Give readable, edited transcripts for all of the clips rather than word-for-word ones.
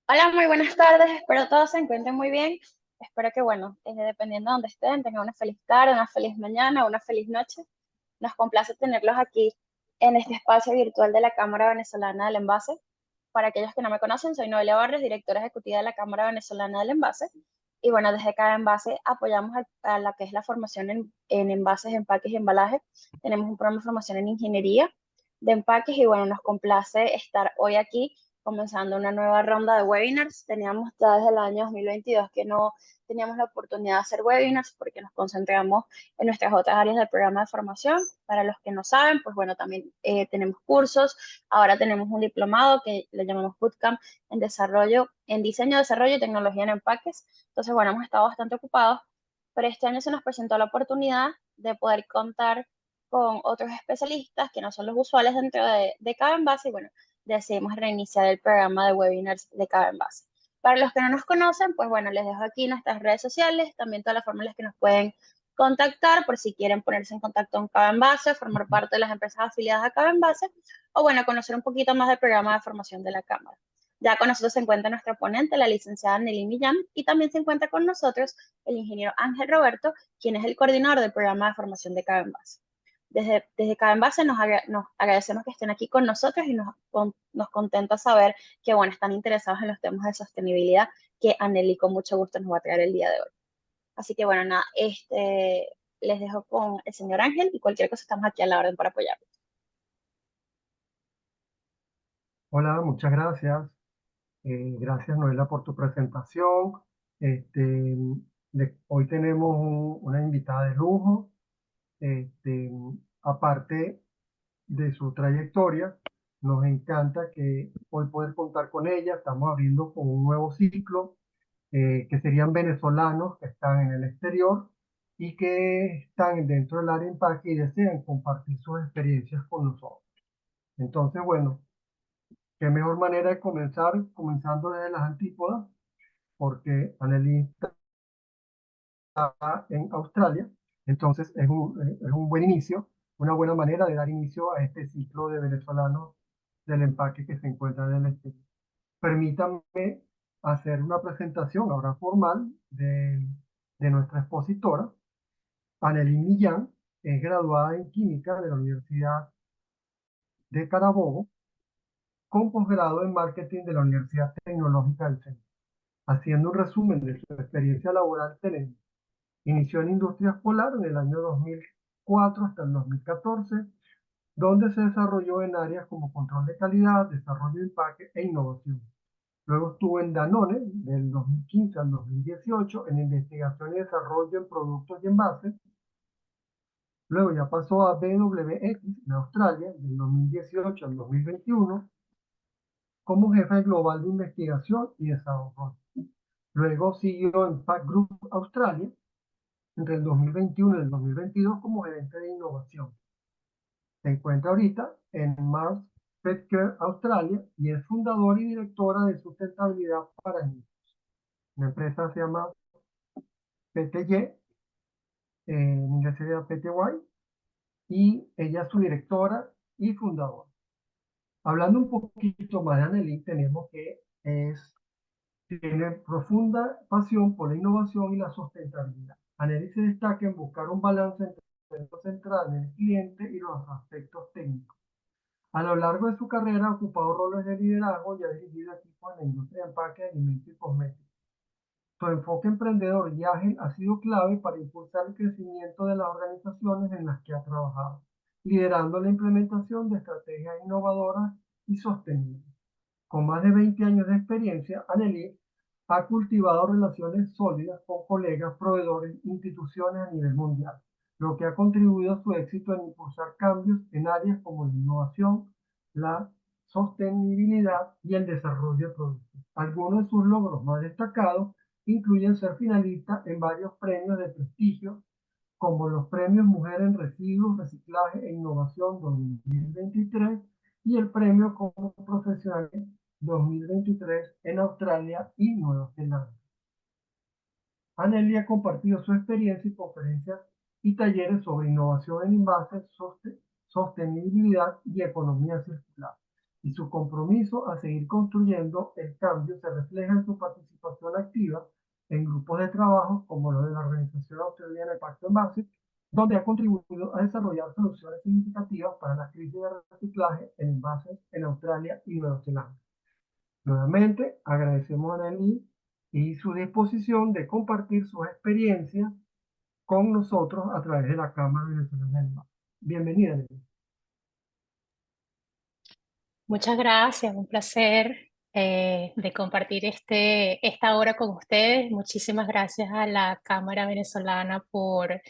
Hola, muy buenas tardes. Espero todos se encuentren muy bien. Espero que, bueno, dependiendo de dónde estén, tengan una feliz tarde, una feliz mañana, una feliz noche. Nos complace tenerlos aquí en este espacio virtual de la Cámara Venezolana del Envase. Para aquellos que no me conocen, soy Noelia Barrios, directora ejecutiva de la Cámara Venezolana del Envase. Y bueno, desde cada envase apoyamos a la que es la formación en envases, empaques y embalajes. Tenemos un programa de formación en ingeniería de empaques y bueno, nos complace estar hoy aquí comenzando una nueva ronda de webinars. Teníamos ya desde el año 2022 que no teníamos la oportunidad de hacer webinars porque nos concentramos en nuestras otras áreas del programa de formación. Para los que no saben, pues bueno, también tenemos cursos. Ahora tenemos un diplomado que le llamamos Bootcamp en desarrollo, en diseño, desarrollo y tecnología en empaques. Entonces, bueno, hemos estado bastante ocupados, pero este año se nos presentó la oportunidad de poder contar con otros especialistas que no son los usuales dentro de cada envase y bueno, decidimos reiniciar el programa de webinars de cada envase. Para los que no nos conocen, pues bueno, les dejo aquí nuestras redes sociales, también todas las formas en las que nos pueden contactar por si quieren ponerse en contacto con cada envase, formar parte de las empresas afiliadas a cada envase o bueno, conocer un poquito más del programa de formación de la Cámara. Ya con nosotros se encuentra nuestra ponente, la licenciada Nelly Millán, y también se encuentra con nosotros el ingeniero Ángel Roberto, quien es el coordinador del programa de formación de cada envase. Desde cada envase nos agradecemos que estén aquí con nosotros y nos contenta saber que bueno, están interesados en los temas de sostenibilidad que Anneli con mucho gusto nos va a traer el día de hoy. Así que bueno, nada, les dejo con el señor Ángel y cualquier cosa estamos aquí a la orden para apoyarlos. Hola, muchas gracias. Gracias, Noela, por tu presentación. Este, hoy tenemos una invitada de lujo. Este, Aparte de su trayectoria, nos encanta que hoy poder contar con ella. Estamos abriendo con un nuevo ciclo, que serían venezolanos que están en el exterior y que están dentro del área empaque y desean compartir sus experiencias con nosotros. Entonces, bueno. Qué mejor manera de comenzar, comenzando desde las antípodas, porque Anneli está en Australia, entonces es un buen inicio, una buena manera de dar inicio a este ciclo de venezolanos del empaque que se encuentra en el exterior. Permítanme hacer una presentación ahora formal de nuestra expositora. Anneli Millán es graduada en Química de la Universidad de Carabobo, con posgrado en Marketing de la Universidad Tecnológica del Centro. Haciendo un resumen de su experiencia laboral, tenemos: inició en Industrias Polar en el año 2004 hasta el 2014, donde se desarrolló en áreas como control de calidad, desarrollo de empaque e innovación. Luego estuvo en Danone del 2015 al 2018 en investigación y desarrollo en productos y envases. Luego ya pasó a BWX en Australia del 2018 al 2021 como jefe global de investigación y desarrollo. Luego siguió en Pack Group Australia entre el 2021 y el 2022 como gerente de innovación. Se encuentra ahorita en Mars Petcare Australia y es fundadora y directora de sustentabilidad para niños. La empresa se llama PTY, en inglés sería PTY, y ella es su directora y fundadora. Hablando un poquito más de Anneli, tenemos que tiene profunda pasión por la innovación y la sustentabilidad. Anneli se destaca en buscar un balance entre lo central en el cliente y los aspectos técnicos. A lo largo de su carrera ha ocupado roles de liderazgo y ha dirigido equipos en la industria de empaque de alimentos y cosméticos. Su enfoque emprendedor y ágil ha sido clave para impulsar el crecimiento de las organizaciones en las que ha trabajado, liderando la implementación de estrategias innovadoras y sostenibles. Con más de 20 años de experiencia, Anneli ha cultivado relaciones sólidas con colegas, proveedores e instituciones a nivel mundial, lo que ha contribuido a su éxito en impulsar cambios en áreas como la innovación, la sostenibilidad y el desarrollo de productos. Algunos de sus logros más destacados incluyen ser finalista en varios premios de prestigio, como los premios Mujer en Residuos, Reciclaje e Innovación 2023 y el premio como profesional 2023 en Australia y Nueva Zelanda. Anneli ha compartido su experiencia y conferencias y talleres sobre innovación en envases, sostenibilidad y economía circular. y su compromiso a seguir construyendo el cambio se refleja en su participación activa en grupos de trabajo como los de la Organización Australiana de Pacto en Base, donde ha contribuido a desarrollar soluciones significativas para la crisis de reciclaje en envases en Australia y Nueva Zelanda. Nuevamente, agradecemos a Nelly y su disposición de compartir sus experiencias con nosotros a través de la Cámara Venezolana del Mar. Bienvenida, Nelly. Muchas gracias, un placer de compartir esta hora con ustedes. Muchísimas gracias a la Cámara Venezolana por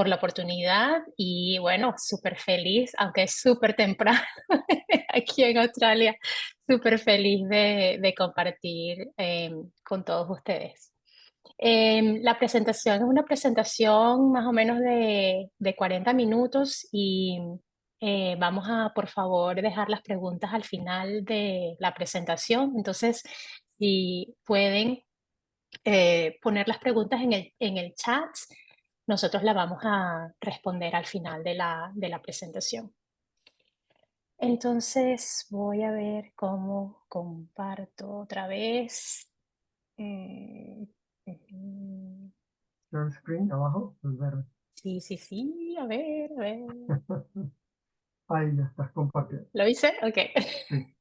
la oportunidad y bueno, súper feliz, aunque es súper temprano aquí en Australia, súper feliz de compartir con todos ustedes. La presentación es una presentación más o menos de 40 minutos y vamos a, por favor, dejar las preguntas al final de la presentación. Entonces, si pueden poner las preguntas en el chat, nosotros las vamos a responder al final de la presentación. Entonces, voy a ver cómo comparto otra vez. Ujú. Share screen abajo, el verde. Sí, a ver, a ver. Ahí ya estás compartiendo. ¿Lo hice? Ok. Sí,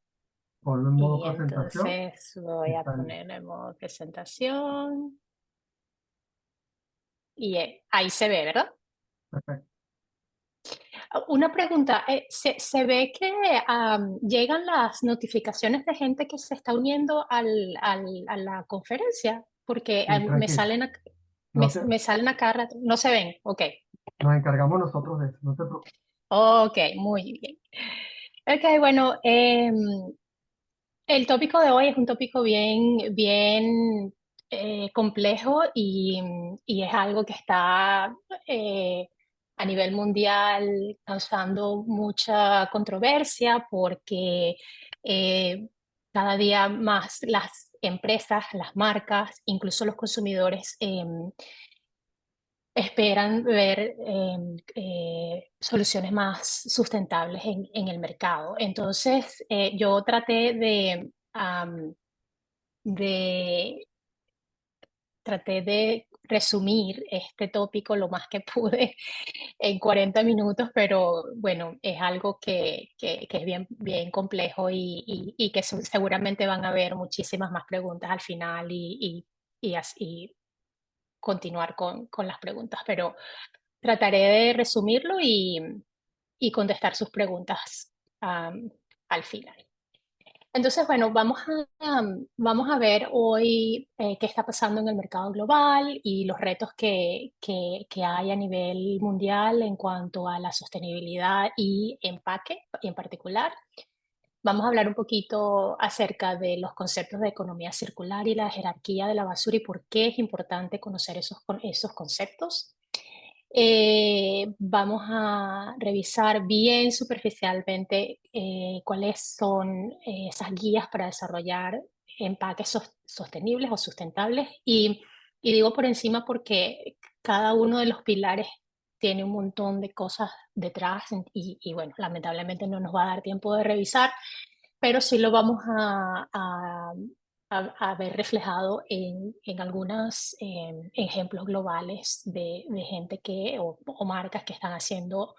ponlo en modo Y presentación entonces y voy a está listo. poner en modo presentación. Y ahí se ve, ¿verdad? Perfecto. Una pregunta, ¿se ve que llegan las notificaciones de gente que se está uniendo a la conferencia? Porque Sí, me tranquilo. salen, No te, me salen acá, no se ven, ok. nos encargamos nosotros de eso, no te preocupes. Ok, muy bien. Ok, bueno, el tópico de hoy es un tópico bien complejo y es algo que está eh, a nivel mundial causando mucha controversia porque eh, cada día más las empresas, las marcas, incluso los consumidores esperan ver soluciones más sustentables en el mercado. Entonces, yo traté de, traté de resumir este tópico lo más que pude en 40 minutos, pero bueno, es algo que es bien complejo y que seguramente van a haber muchísimas más preguntas al final y así continuar con las preguntas, pero trataré de resumirlo y contestar sus preguntas al final. Entonces, bueno, vamos a ver hoy qué está pasando en el mercado global y los retos que hay a nivel mundial en cuanto a la sostenibilidad y empaque en particular. Vamos a hablar un poquito acerca de los conceptos de economía circular y la jerarquía de la basura y por qué es importante conocer esos conceptos. Vamos a revisar bien superficialmente cuáles son esas guías para desarrollar empaques sostenibles o sustentables. Y digo por encima porque cada uno de los pilares tiene un montón de cosas detrás y bueno, lamentablemente no nos va a dar tiempo de revisar, pero sí lo vamos a ver reflejado en algunos ejemplos globales de gente o marcas que están haciendo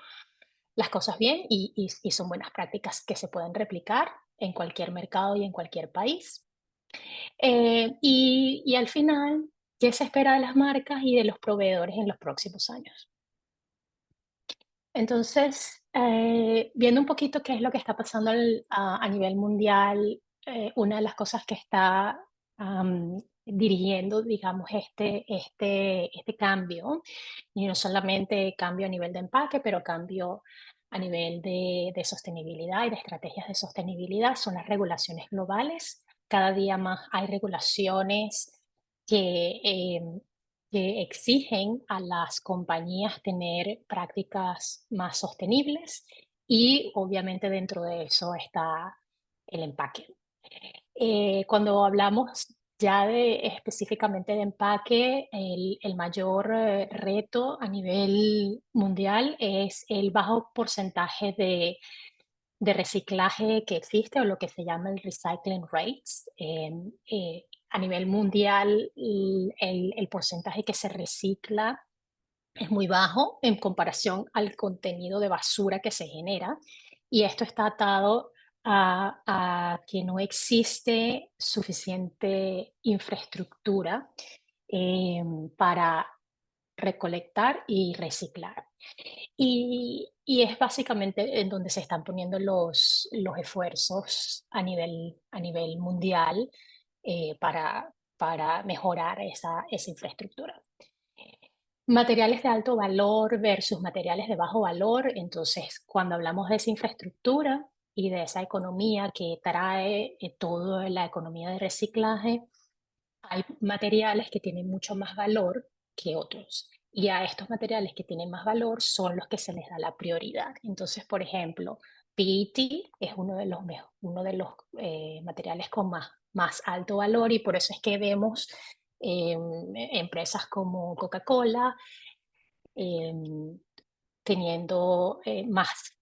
las cosas bien y son buenas prácticas que se pueden replicar en cualquier mercado y en cualquier país. Y al final, ¿qué se espera de las marcas y de los proveedores en los próximos años? Entonces, viendo un poquito qué es lo que está pasando a nivel mundial, una de las cosas que está dirigiendo, digamos, este cambio, y no solamente cambio a nivel de empaque, pero cambio a nivel de sostenibilidad y de estrategias de sostenibilidad, son las regulaciones globales. Cada día más hay regulaciones que que exigen a las compañías tener prácticas más sostenibles y obviamente dentro de eso está el empaque. Cuando hablamos ya específicamente de empaque, el mayor reto a nivel mundial es el bajo porcentaje de reciclaje que existe o lo que se llama el recycling rates. A nivel mundial, el porcentaje que se recicla es muy bajo en comparación al contenido de basura que se genera, y esto está atado a que no existe suficiente infraestructura para recolectar y reciclar. Y es básicamente en donde se están poniendo los esfuerzos a nivel mundial para mejorar esa infraestructura. Materiales de alto valor versus materiales de bajo valor. Entonces, cuando hablamos de esa infraestructura y de esa economía que trae toda la economía de reciclaje, hay materiales que tienen mucho más valor que otros. Y a estos materiales que tienen más valor son los que se les da la prioridad. Entonces, por ejemplo, PET es uno de los materiales con más alto valor, y por eso es que vemos empresas como Coca-Cola em, teniendo más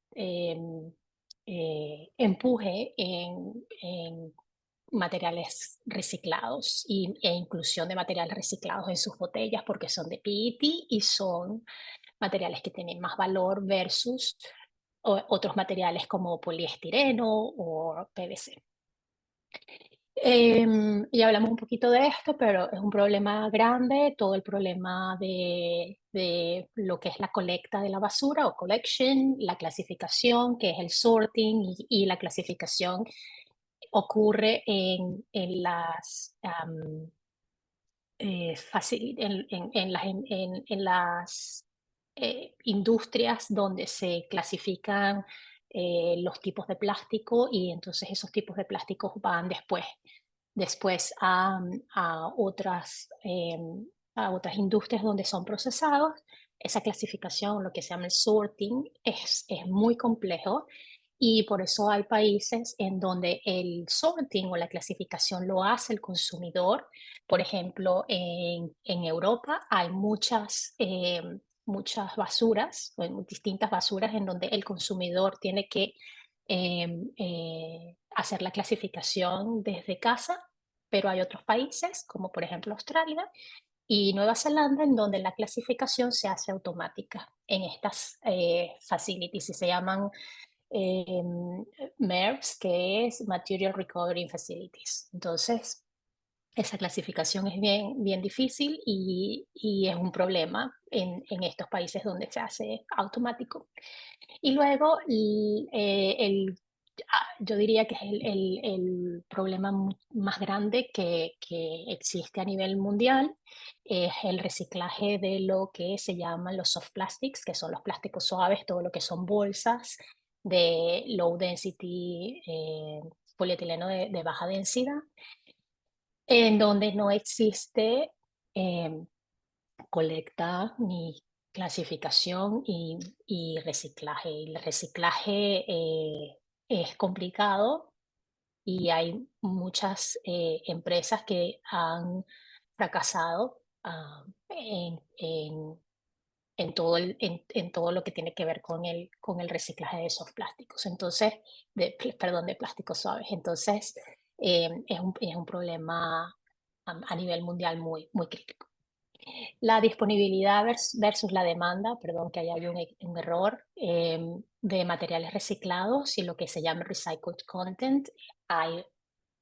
empuje en materiales reciclados e inclusión de materiales reciclados en sus botellas, porque son de PET y son materiales que tienen más valor versus otros materiales como poliestireno o PVC. Y hablamos un poquito de esto, pero es un problema grande, todo el problema de lo que es la colecta de la basura o collection, la clasificación, que es el sorting, y la clasificación ocurre en las, en las industrias donde se clasifican los tipos de plástico, y entonces esos tipos de plásticos van después a otras industrias donde son procesados. Esa clasificación, lo que se llama el sorting, es muy complejo, y por eso hay países en donde el sorting o la clasificación lo hace el consumidor. Por ejemplo, en Europa hay muchas basuras, distintas basuras, en donde el consumidor tiene que hacer la clasificación desde casa, pero hay otros países, como por ejemplo Australia y Nueva Zelanda, en donde la clasificación se hace automática en estas facilities, y se llaman MERFs, que es Material Recovery Facilities. Entonces, esa clasificación es bien difícil, y es un problema en estos países donde se hace automático. Y luego, yo diría que es el problema más grande que existe a nivel mundial, es el reciclaje de lo que se llaman los soft plastics, que son los plásticos suaves, todo lo que son bolsas de low density, polietileno de baja densidad, en donde no existe colecta ni clasificación y reciclaje. Y el reciclaje es complicado, y hay muchas empresas que han fracasado en todo lo que tiene que ver con el reciclaje de esos plásticos. Entonces, perdón, de plásticos suaves. Entonces, es un problema a nivel mundial muy crítico. La disponibilidad versus la demanda, perdón que haya habido un error, de materiales reciclados y lo que se llama recycled content, hay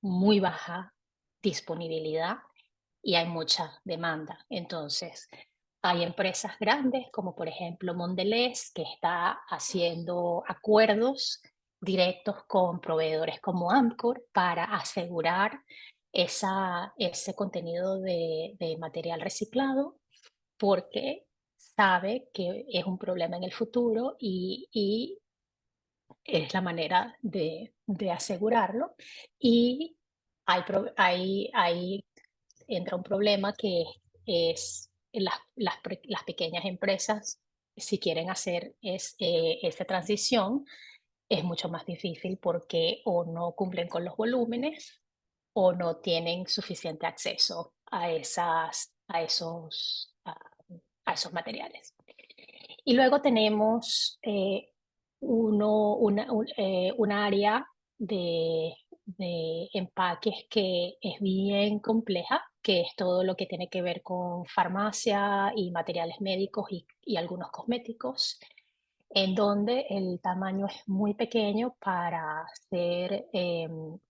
muy baja disponibilidad y hay mucha demanda. Entonces, hay empresas grandes como por ejemplo Mondelez, que está haciendo acuerdos directos con proveedores como Amcor para asegurar ese contenido de material reciclado, porque sabe que es un problema en el futuro, y es la manera de asegurarlo. Y ahí entra un problema que es las pequeñas empresas, si quieren hacer esa transición, es mucho más difícil, porque o no cumplen con los volúmenes o no tienen suficiente acceso a esos materiales. Y luego tenemos un área de empaques que es bien compleja, que es todo lo que tiene que ver con farmacia y materiales médicos y algunos cosméticos, en donde el tamaño es muy pequeño para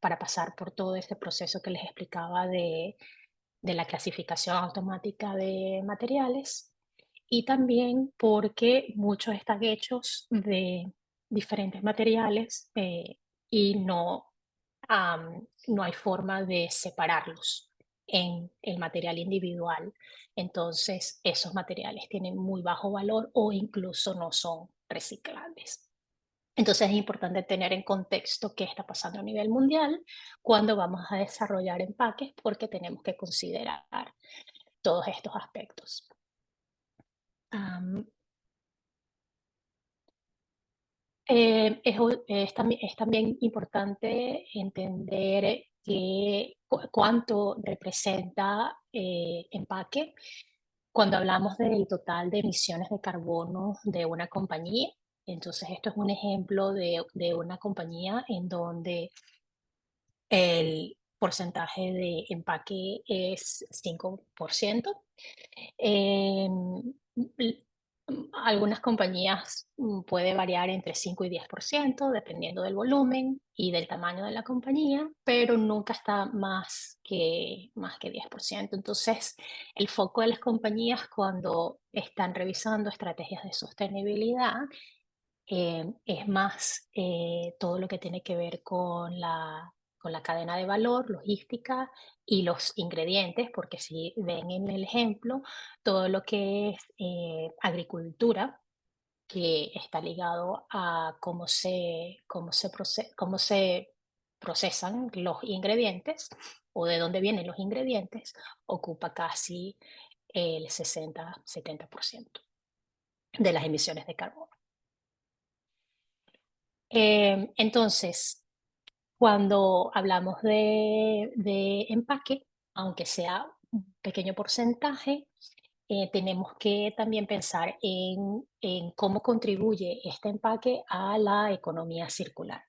para pasar por todo este proceso que les explicaba de la clasificación automática de materiales, y también porque muchos están hechos de diferentes materiales, y no hay forma de separarlos en el material individual. Entonces, esos materiales tienen muy bajo valor o incluso no son reciclables. Entonces es importante tener en contexto qué está pasando a nivel mundial cuando vamos a desarrollar empaques, porque tenemos que considerar todos estos aspectos. Am, es también importante entender cuánto representa empaque cuando hablamos del total de emisiones de carbono de una compañía. Entonces, esto es un ejemplo de una compañía en donde el porcentaje de empaque es 5%. L Algunas compañías, puede variar entre 5 y 10%, dependiendo del volumen y del tamaño de la compañía, pero nunca está más que 10%. Entonces, el foco de las compañías cuando están revisando estrategias de sostenibilidad, es más, todo lo que tiene que ver con la cadena de valor, logística y los ingredientes, porque si ven en el ejemplo, todo lo que es agricultura, que está ligado a cómo se procesan los ingredientes o de dónde vienen los ingredientes, ocupa casi el 60-70% de las emisiones de carbono. Entonces, cuando hablamos de empaque, aunque sea un pequeño porcentaje, tenemos que también pensar en cómo contribuye este empaque a la economía circular.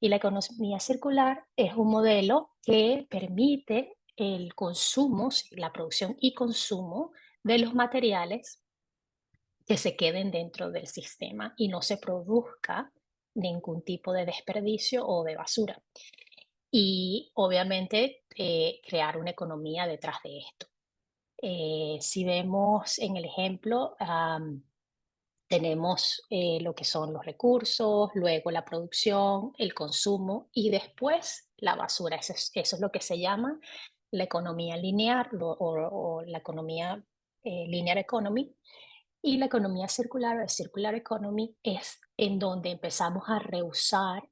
Y la economía circular es un modelo que permite el consumo, sí, la producción y consumo de los materiales que se queden dentro del sistema y no se produzca ningún tipo de desperdicio o de basura. Y obviamente crear una economía detrás de esto. Si vemos en el ejemplo, tenemos lo que son los recursos, luego la producción, el consumo y después la basura. Eso es lo que se llama la economía lineal o la economía linear economy. Y la economía circular o el circular economy es en donde empezamos a reusar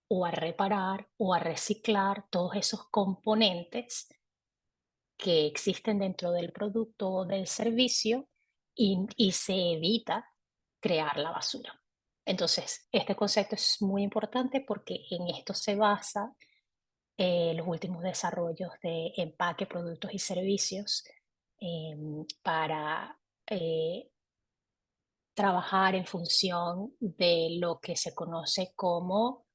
o a reparar o a reciclar todos esos componentes que existen dentro del producto o del servicio y se evita crear la basura. Entonces, este concepto es muy importante porque en esto se basa los últimos desarrollos de empaque, productos y servicios, para trabajar en función de lo que se conoce como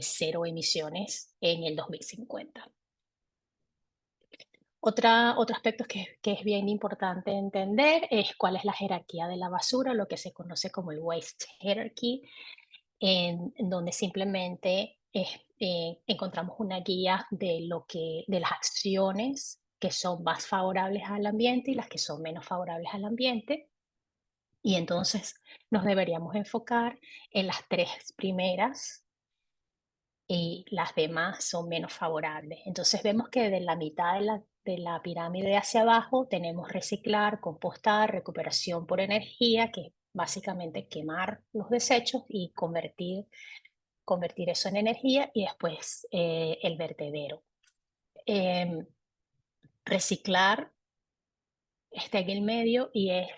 cero emisiones en el 2050. Otro aspecto que es bien importante entender es cuál es la jerarquía de la basura, lo que se conoce como el waste hierarchy, en donde simplemente encontramos una guía de las acciones que son más favorables al ambiente y las que son menos favorables al ambiente. Y entonces nos deberíamos enfocar en las tres primeras y las demás son menos favorables. Entonces vemos que de la mitad de la pirámide hacia abajo tenemos reciclar, compostar, recuperación por energía, que es básicamente quemar los desechos y convertir eso en energía, y después el vertedero. Em, Reciclar está en el medio y es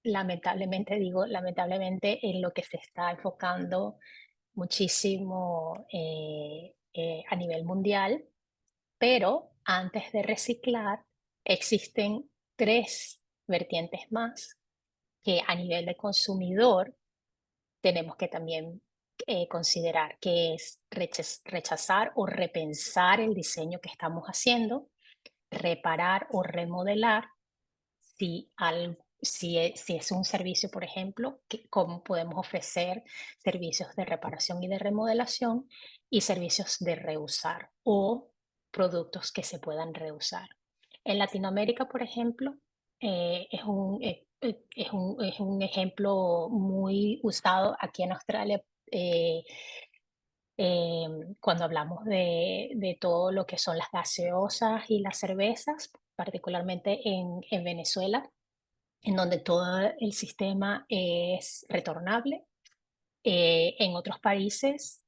lamentablemente, digo lamentablemente, en lo que se está enfocando muchísimo a nivel mundial, pero antes de reciclar existen tres vertientes más que a nivel de consumidor tenemos que también considerar que es rechazar o repensar el diseño que estamos haciendo, reparar o remodelar si es un servicio, por ejemplo, cómo podemos ofrecer servicios de reparación y de remodelación y servicios de reusar o productos que se puedan reusar. En Latinoamérica, por ejemplo, es un ejemplo muy usado aquí en Australia. Cuando hablamos de todo lo que son las gaseosas y las cervezas, particularmente en Venezuela, en donde todo el sistema es retornable. En otros países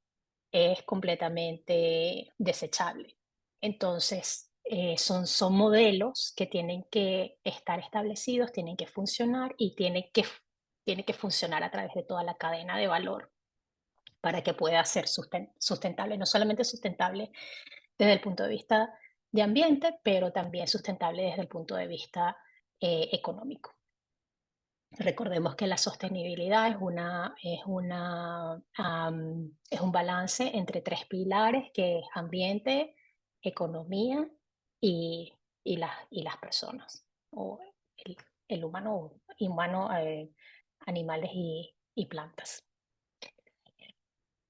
es completamente desechable. Entonces, son modelos que tienen que estar establecidos, tienen que funcionar y tiene que funcionar a través de toda la cadena de valor para que pueda ser sustentable, no solamente sustentable desde el punto de vista de ambiente, pero también sustentable desde el punto de vista económico. Recordemos que la sostenibilidad es un balance entre tres pilares, que es ambiente, economía y, y las personas, o el, el humano, animales y plantas.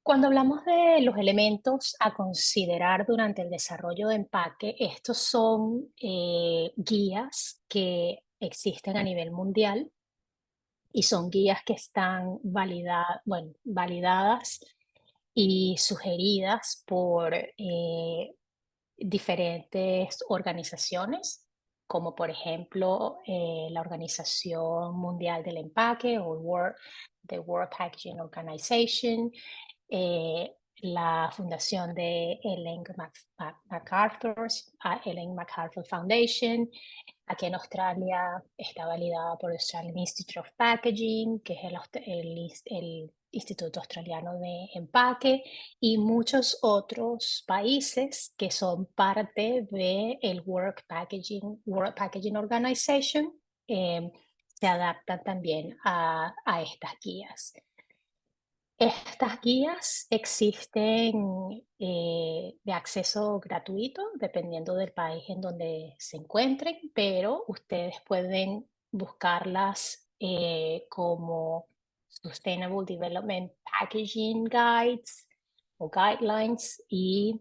Cuando hablamos de los elementos a considerar durante el desarrollo de empaque, estos son guías que existen a nivel mundial y son guías que están validadas y sugeridas por diferentes organizaciones, como por ejemplo la Organización Mundial del Empaque o the World Packaging Organization, la fundación de Ellen MacArthur Foundation. Aquí en Australia está validada por el Australian Institute of Packaging, que es el Instituto Australiano de Empaque, y muchos otros países que son parte del World Packaging Organization, se adaptan también a estas guías. Estas guías existen de acceso gratuito, dependiendo del país en donde se encuentren, pero ustedes pueden buscarlas como Sustainable Development Packaging Guides o Guidelines y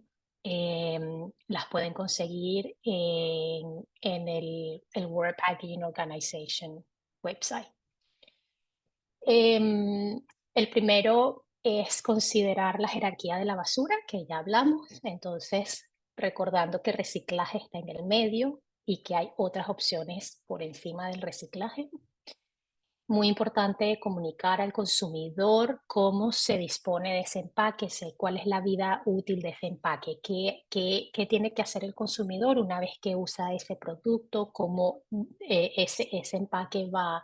las pueden conseguir en el World Packaging Organization website. El primero es considerar la jerarquía de la basura, que ya hablamos. Entonces, recordando que reciclaje está en el medio y que hay otras opciones por encima del reciclaje. Muy importante comunicar al consumidor cómo se dispone de ese empaque, cuál es la vida útil de ese empaque, qué tiene que hacer el consumidor una vez que usa ese producto, cómo ese empaque va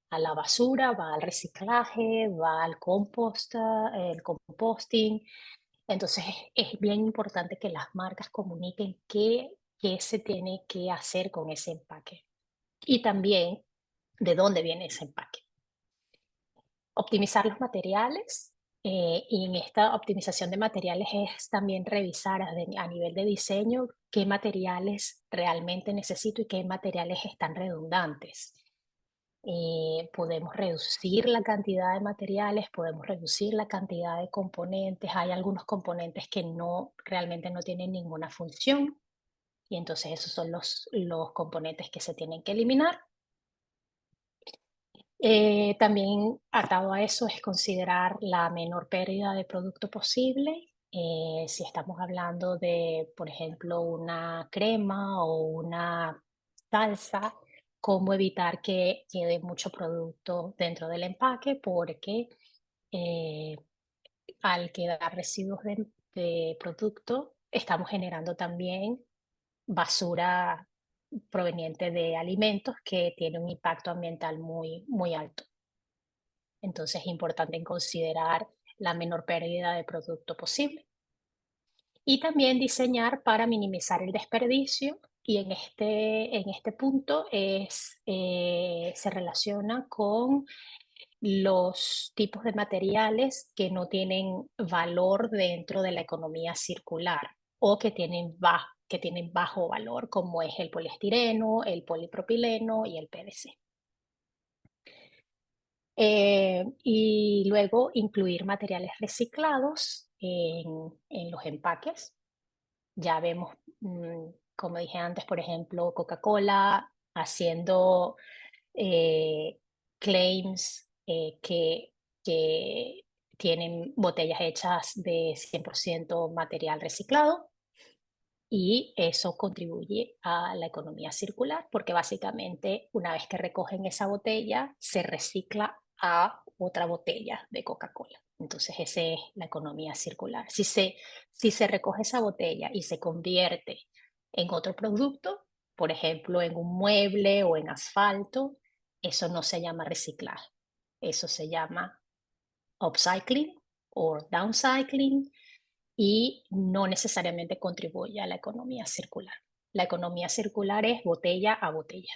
a la basura, va al reciclaje, va al el composting. Entonces es bien importante que las marcas comuniquen qué se tiene que hacer con ese empaque y también de dónde viene ese empaque. Optimizar los materiales. Y en esta optimización de materiales es también revisar a nivel de diseño qué materiales realmente necesito y qué materiales están redundantes. Podemos reducir la cantidad de materiales, podemos reducir la cantidad de componentes. Hay algunos componentes que realmente no tienen ninguna función y entonces esos son los componentes que se tienen que eliminar. También atado a eso es considerar la menor pérdida de producto posible. Si estamos hablando de, por ejemplo, una crema o una salsa, cómo evitar que quede mucho producto dentro del empaque, porque eh, al quedar residuos de producto, estamos generando también basura proveniente de alimentos que tiene un impacto ambiental muy alto. Entonces es importante considerar la menor pérdida de producto posible. Y también diseñar para minimizar el desperdicio. Y en este punto se relaciona con los tipos de materiales que no tienen valor dentro de la economía circular o que tienen bajo valor, como es el poliestireno, el polipropileno y el PVC. Y luego incluir materiales reciclados en los empaques. Ya vemos, como dije antes, por ejemplo, Coca-Cola haciendo claims que tienen botellas hechas de 100% material reciclado, y eso contribuye a la economía circular porque básicamente una vez que recogen esa botella se recicla a otra botella de Coca-Cola. Entonces esa es la economía circular. Si se recoge esa botella y se convierte en otro producto, por ejemplo en un mueble o en asfalto, eso no se llama reciclaje. Eso se llama upcycling o downcycling y no necesariamente contribuye a la economía circular. La economía circular es botella a botella.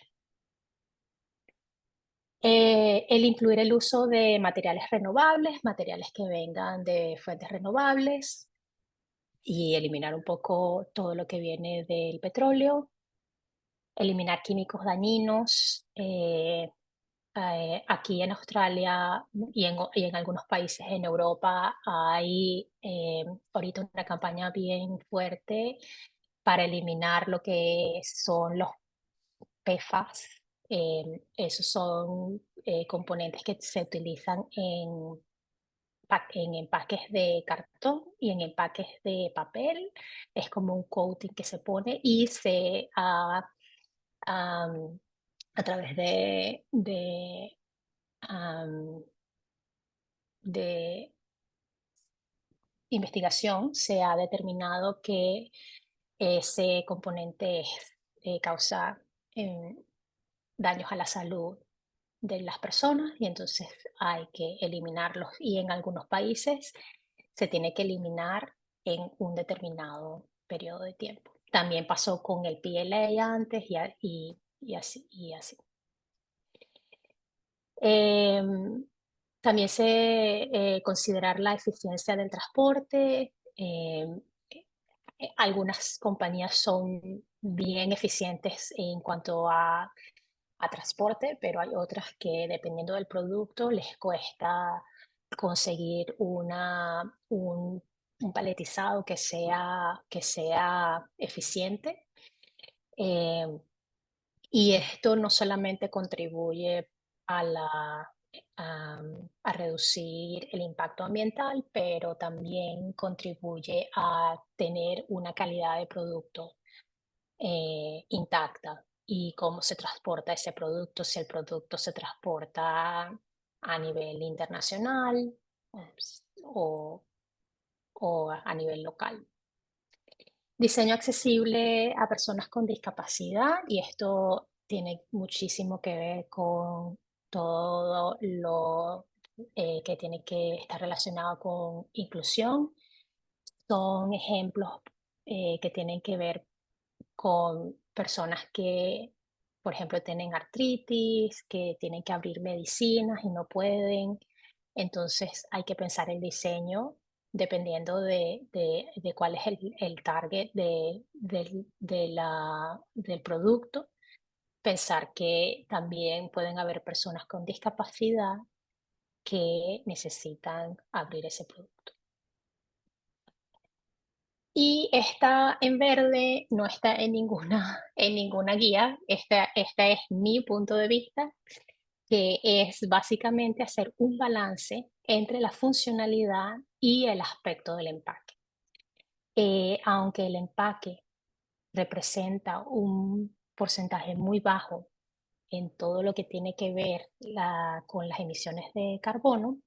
El incluir el uso de materiales renovables, materiales que vengan de fuentes renovables y eliminar un poco todo lo que viene del petróleo, eliminar químicos dañinos. Aquí en Australia y en algunos países en Europa hay ahorita una campaña bien fuerte para eliminar lo que son los PFAS. Esos son componentes que se utilizan en empaques de cartón y en empaques de papel. Es como un coating que se pone y am, a través am, de investigación se ha determinado que ese componente causa daños a la salud de las personas y entonces hay que eliminarlos. Y en algunos países se tiene que eliminar en un determinado periodo de tiempo. También pasó con el PLA antes y así. Y así. Em, También considerar la eficiencia del transporte. Algunas compañías son bien eficientes en cuanto a transporte, pero hay otras que dependiendo del producto les cuesta conseguir un paletizado que sea eficiente. Eh, y esto no solamente contribuye a, la, a reducir el impacto ambiental, pero también contribuye a tener una calidad de producto intacta y cómo se transporta ese producto, si el producto se transporta a nivel internacional o, o a nivel local. Diseño accesible a personas con discapacidad y esto tiene muchísimo que ver con todo lo que tiene que estar relacionado con inclusión. Son ejemplos que tienen que ver con personas que, por ejemplo, tienen artritis, que tienen que abrir medicinas y no pueden. Entonces hay que pensar el diseño dependiendo de cuál es el target del producto. Pensar que también pueden haber personas con discapacidad que necesitan abrir ese producto. Y está en verde, no está en ninguna guía. Esta es mi punto de vista, que es básicamente hacer un balance entre la funcionalidad y el aspecto del empaque. Aunque el empaque representa un porcentaje muy bajo en todo lo que tiene que ver con las emisiones de carbono,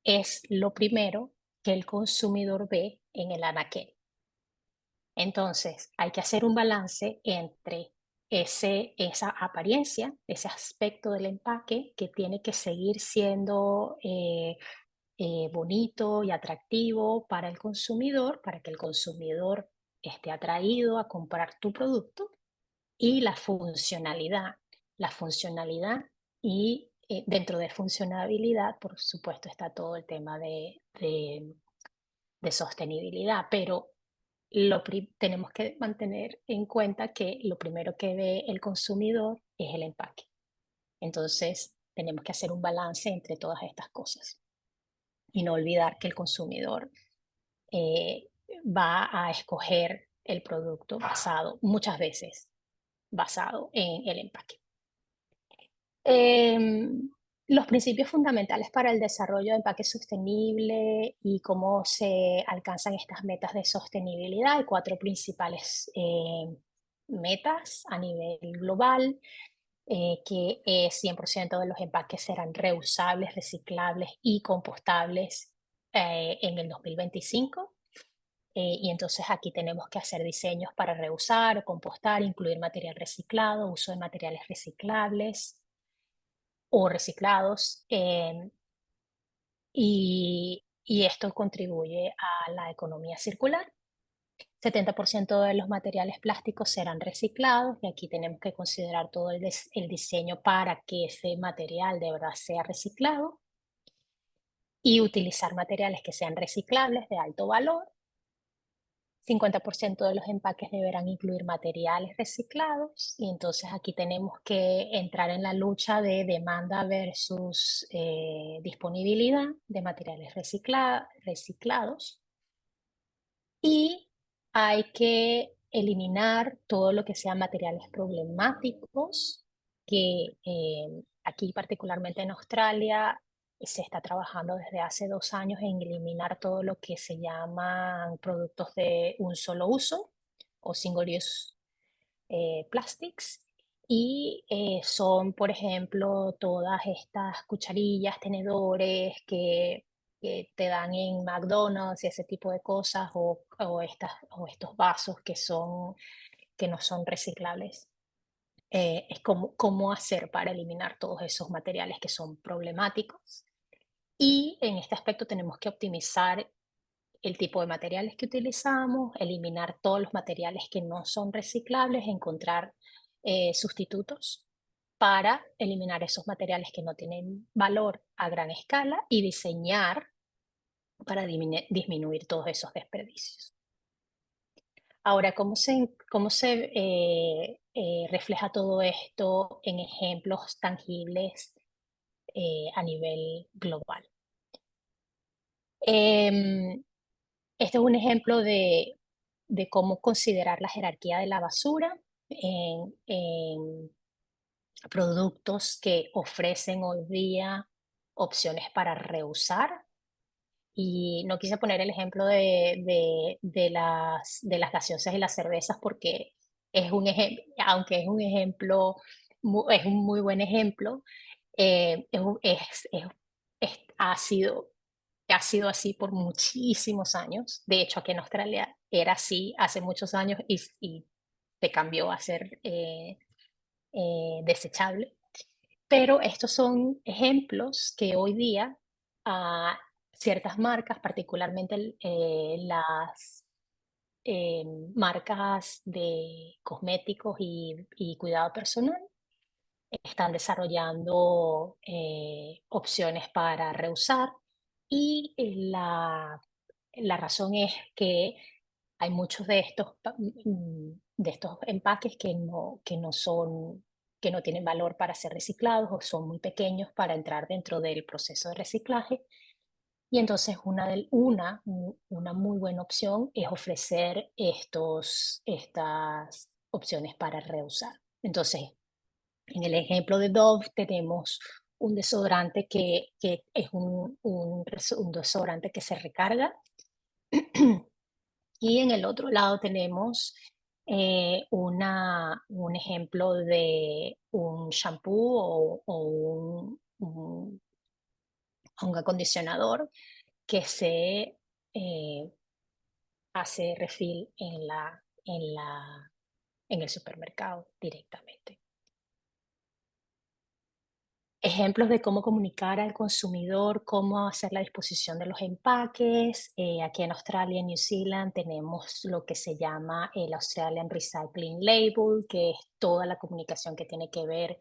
es lo primero que el consumidor ve en el anaquel. Entonces, hay que hacer un balance entre esa apariencia, ese aspecto del empaque que tiene que seguir siendo bonito y atractivo para el consumidor, para que el consumidor esté atraído a comprar tu producto, y la funcionalidad y dentro de funcionabilidad, por supuesto, está todo el tema de sostenibilidad, pero tenemos que mantener en cuenta que lo primero que ve el consumidor es el empaque. Entonces, tenemos que hacer un balance entre todas estas cosas y no olvidar que el consumidor eh, va a escoger el producto muchas veces basado en el empaque. Em, los principios fundamentales para el desarrollo de empaque sostenible y cómo se alcanzan estas metas de sostenibilidad. Hay cuatro principales metas a nivel global, que 100% de los empaques serán reusables, reciclables y compostables en el 2025. Y entonces aquí tenemos que hacer diseños para reusar o compostar, incluir material reciclado, uso de materiales reciclables o reciclados, y esto contribuye a la economía circular. 70% de los materiales plásticos serán reciclados y aquí tenemos que considerar todo el diseño para que ese material de verdad sea reciclado y utilizar materiales que sean reciclables de alto valor. 50% de los empaques deberán incluir materiales reciclados y entonces aquí tenemos que entrar en la lucha de demanda versus disponibilidad de materiales reciclados y hay que eliminar todo lo que sean materiales problemáticos que aquí particularmente en Australia se está trabajando desde hace 2 años en eliminar todo lo que se llaman productos de un solo uso o single use plastics. Y son, por ejemplo, todas estas cucharillas, tenedores que te dan en McDonald's y ese tipo de cosas, o estos vasos que no son reciclables. Es cómo hacer para eliminar todos esos materiales que son problemáticos. Y en este aspecto tenemos que optimizar el tipo de materiales que utilizamos, eliminar todos los materiales que no son reciclables, encontrar sustitutos para eliminar esos materiales que no tienen valor a gran escala y diseñar para disminuir todos esos desperdicios. Ahora, ¿cómo se refleja todo esto en ejemplos tangibles a nivel global? Em, Este es un ejemplo de cómo considerar la jerarquía de la basura en productos que ofrecen hoy día opciones para reusar. Y no quise poner el ejemplo de las gaseosas y las cervezas porque aunque es un ejemplo, es un muy buen ejemplo, ha sido así por muchísimos años. De hecho, aquí en Australia era así hace muchos años y se cambió a ser desechable. Pero estos son ejemplos que hoy día ciertas marcas, particularmente las eh, marcas de cosméticos y cuidado personal, están desarrollando opciones para reusar y la razón es que hay muchos de estos empaques que no tienen valor para ser reciclados o son muy pequeños para entrar dentro del proceso de reciclaje. Y entonces una muy buena opción es ofrecer estas opciones para reusar. Entonces, en el ejemplo de Dove tenemos un desodorante que es un desodorante que se recarga. Y en el otro lado tenemos un ejemplo de un shampoo o un acondicionador que se eh, hace refill en el supermercado directamente. Ejemplos de cómo comunicar al consumidor, cómo hacer la disposición de los empaques. Aquí en Australia y New Zealand tenemos lo que se llama el Australian Recycling Label, que es toda la comunicación que tiene que ver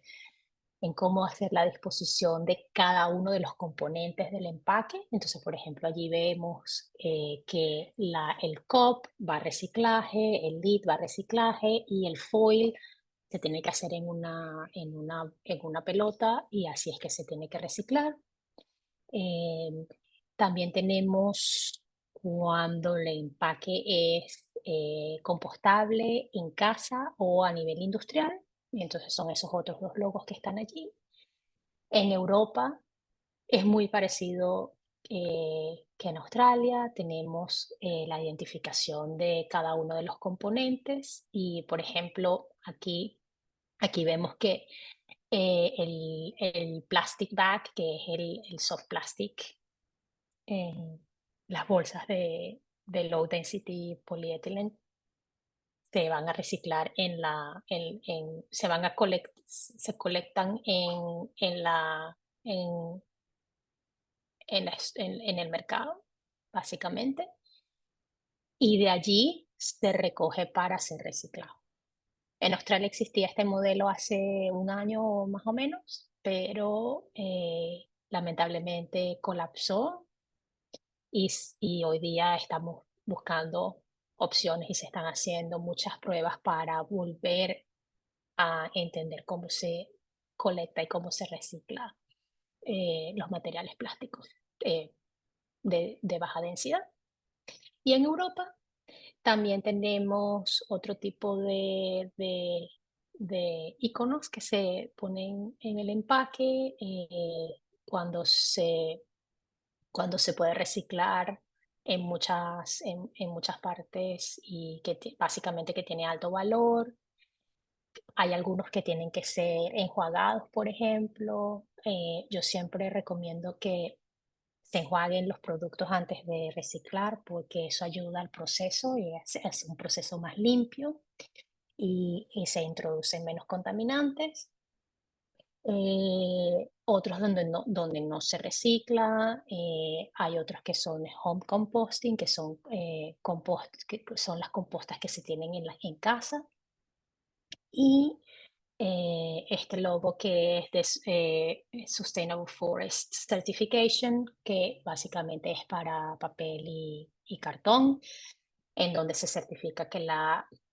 en cómo hacer la disposición de cada uno de los componentes del empaque. Entonces, por ejemplo, allí vemos que el cup va a reciclaje, el lid va a reciclaje y el foil se tiene que hacer en una pelota y así es que se tiene que reciclar. También tenemos cuando el empaque es compostable en casa o a nivel industrial. Y entonces son esos otros dos logos que están allí. En Europa es muy parecido que en Australia. Tenemos la identificación de cada uno de los componentes y, por ejemplo, aquí vemos que el plastic bag, que es el soft plastic, las bolsas de low density polyethylene se van a reciclar se van a se colectan en, en el mercado, básicamente, y de allí se recoge para ser reciclado. En Australia existía este modelo hace un año más o menos, pero lamentablemente colapsó y hoy día estamos buscando opciones y se están haciendo muchas pruebas para volver a entender cómo se colecta y cómo se recicla los materiales plásticos de baja densidad. Y en Europa también tenemos otro tipo de iconos que se ponen en el empaque cuando cuando se puede reciclar en muchas partes y que básicamente que tiene alto valor. Hay algunos que tienen que ser enjuagados, por ejemplo. Yo siempre recomiendo que se enjuaguen los productos antes de reciclar porque eso ayuda al proceso y es un proceso más limpio y se introducen menos contaminantes. Otros donde no se recicla, hay otros que son home composting, que son, que son las compostas que se tienen en casa. Y este logo que es de Sustainable Forest Certification, que básicamente es para papel y cartón, en donde se certifica que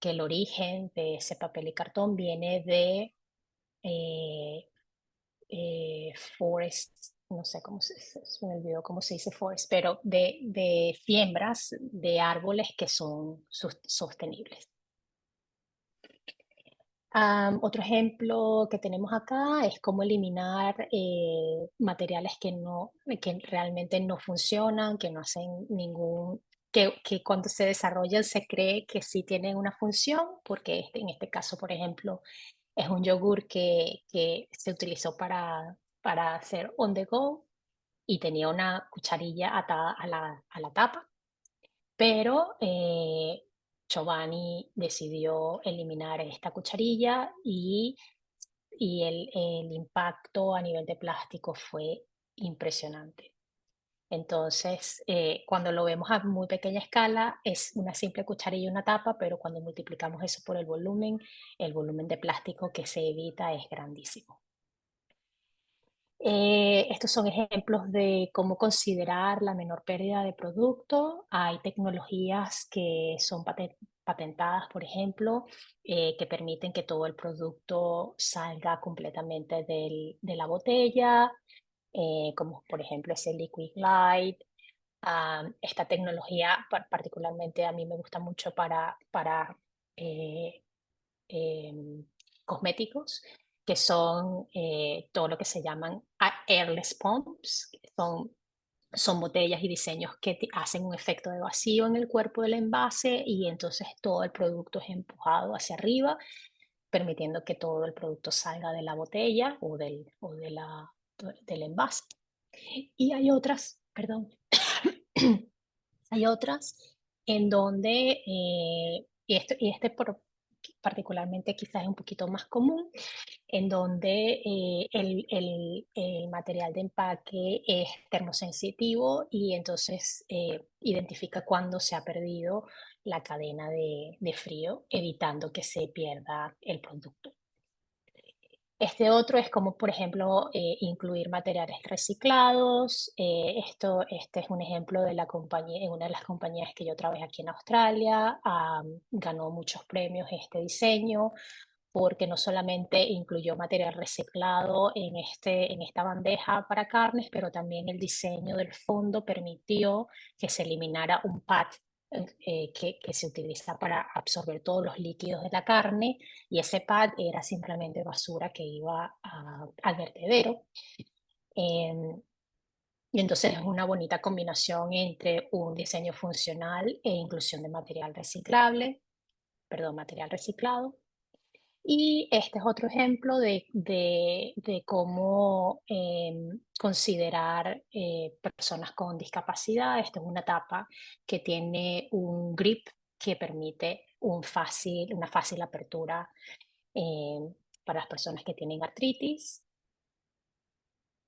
el origen de ese papel y cartón viene de forest, no sé se me olvidó cómo se dice forest, pero de siembras de árboles que son sostenibles. Otro ejemplo que tenemos acá es cómo eliminar materiales que realmente no funcionan, que no hacen que cuando se desarrollan se cree que sí tienen una función, porque en este caso, por ejemplo, es un yogur que se utilizó para hacer on the go y tenía una cucharilla atada a la tapa, pero Giovanni decidió eliminar esta cucharilla y el impacto a nivel de plástico fue impresionante. Entonces, cuando lo vemos a muy pequeña escala, es una simple cucharilla y una tapa, pero cuando multiplicamos eso por el volumen de plástico que se evita es grandísimo. Estos son ejemplos de cómo considerar la menor pérdida de producto. Hay tecnologías que son patentadas, por ejemplo, que permiten que todo el producto salga completamente de la botella, como por ejemplo ese Liquid Glide. Esta tecnología particularmente a mí me gusta mucho para eh, em, cosméticos, que son todo lo que se llaman airless pumps, que son botellas y diseños que hacen un efecto de vacío en el cuerpo del envase y entonces todo el producto es empujado hacia arriba, permitiendo que todo el producto salga de la botella del envase. Y hay otras, perdón, hay otras en donde, y este particularmente quizás es un poquito más común, en donde el material de empaque es termosensitivo y entonces identifica cuando se ha perdido la cadena de frío, evitando que se pierda el producto. Este otro es como, por ejemplo, incluir materiales reciclados. Este es un ejemplo de la compañía, en una de las compañías que yo trabajé aquí en Australia. Ganó muchos premios este diseño porque no solamente incluyó material reciclado en esta bandeja para carnes, pero también el diseño del fondo permitió que se eliminara un pad que se utiliza para absorber todos los líquidos de la carne, y ese pad era simplemente basura que iba al vertedero. Em, y entonces es una bonita combinación entre un diseño funcional e inclusión de material reciclable, perdón, material reciclado. Y este es otro ejemplo de cómo considerar personas con discapacidad. Esta es una tapa que tiene un grip que permite una fácil apertura para las personas que tienen artritis.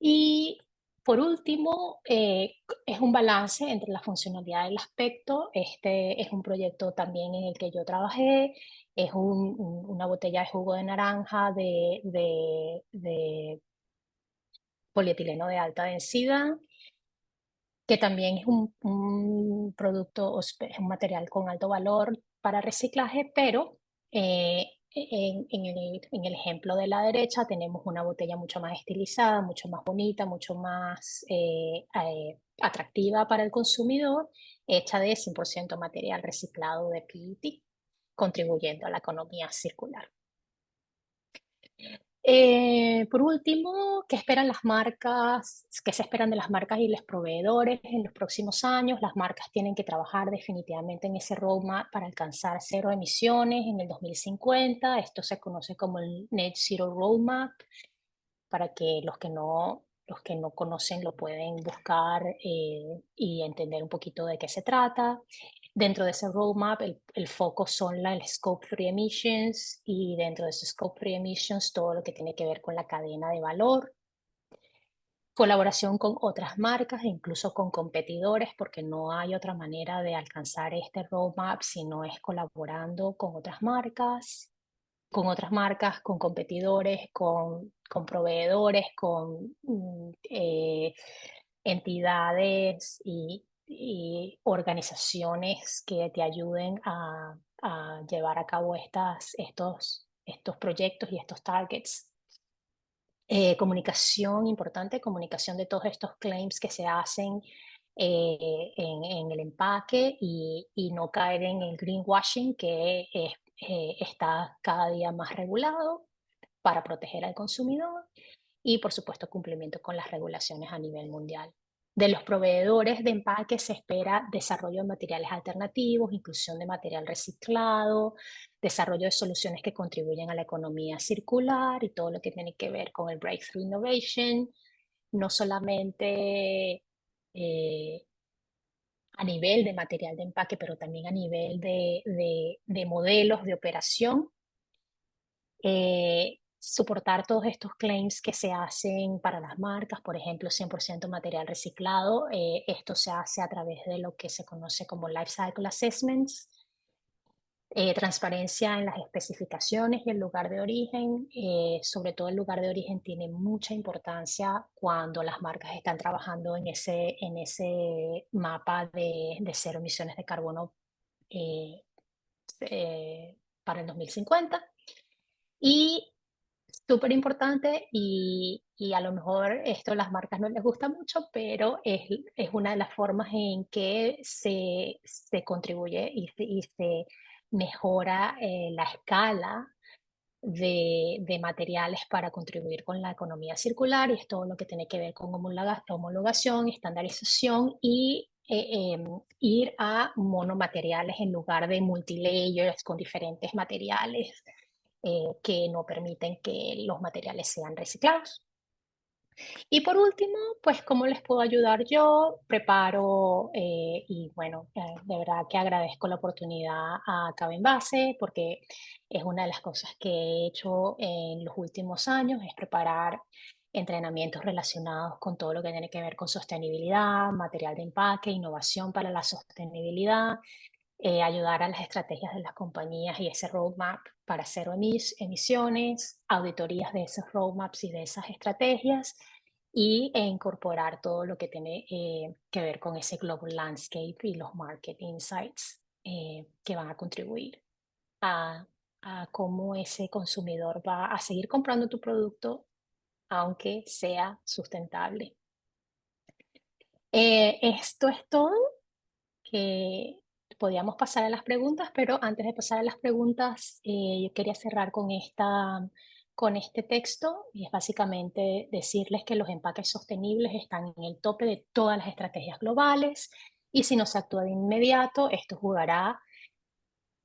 Y por último, es un balance entre la funcionalidad y el aspecto. Este es un proyecto también en el que yo trabajé. Es una botella de jugo de naranja de polietileno de alta densidad, que también es un producto, es un material con alto valor para reciclaje, pero en el ejemplo de la derecha tenemos una botella mucho más estilizada, mucho más bonita, mucho más atractiva para el consumidor, hecha de 100% material reciclado de PET, contribuyendo a la economía circular. Por último, ¿qué esperan las marcas? ¿Qué se esperan de las marcas y los proveedores en los próximos años? Las marcas tienen que trabajar definitivamente en ese roadmap para alcanzar cero emisiones en el 2050. Esto se conoce como el Net Zero Roadmap, para que los que no conocen lo pueden buscar y entender un poquito de qué se trata. Dentro de ese roadmap, el foco son el Scope 3 Emissions, y dentro de ese Scope 3 Emissions todo lo que tiene que ver con la cadena de valor, colaboración con otras marcas e incluso con competidores, porque no hay otra manera de alcanzar este roadmap si no es colaborando con otras marcas, con competidores, con proveedores, con entidades y organizaciones que te ayuden a llevar a cabo estos proyectos y estos targets. Comunicación importante, comunicación de todos estos claims que se hacen en el empaque, y no caer en el greenwashing, que está cada día más regulado para proteger al consumidor, y por supuesto cumplimiento con las regulaciones a nivel mundial. De los proveedores de empaque se espera desarrollo de materiales alternativos, inclusión de material reciclado, desarrollo de soluciones que contribuyen a la economía circular y todo lo que tiene que ver con el breakthrough innovation, no solamente a nivel de material de empaque, pero también a nivel de modelos de operación. Soportar todos estos claims que se hacen para las marcas, por ejemplo, 100% material reciclado. Esto se hace a través de lo que se conoce como Life Cycle Assessments. Transparencia en las especificaciones y el lugar de origen. Sobre todo el lugar de origen tiene mucha importancia cuando las marcas están trabajando en ese mapa de cero emisiones de carbono eh, para el 2050. Y súper importante, y a lo mejor esto a las marcas no les gusta mucho, pero es una de las formas en que se contribuye y se mejora la escala de materiales para contribuir con la economía circular, y es todo lo que tiene que ver con homologación, estandarización y ir a monomateriales en lugar de multilayers con diferentes materiales que no permiten que los materiales sean reciclados. Y por último, pues, ¿cómo les puedo ayudar yo? Preparo y bueno, de verdad que agradezco la oportunidad a Cabenbase, porque es una de las cosas que he hecho en los últimos años, es preparar entrenamientos relacionados con todo lo que tiene que ver con sostenibilidad, material de empaque, innovación para la sostenibilidad, ayudar a las estrategias de las compañías y ese roadmap para cero emisiones, auditorías de esos roadmaps y de esas estrategias e incorporar todo lo que tiene que ver con ese global landscape y los market insights que van a contribuir a, a cómo ese consumidor va a seguir comprando tu producto aunque sea sustentable. Esto es todo, que podíamos pasar a las preguntas, pero antes de pasar a las preguntas, yo quería cerrar con este texto y es básicamente decirles que los empaques sostenibles están en el tope de todas las estrategias globales y si no se actúa de inmediato, esto jugará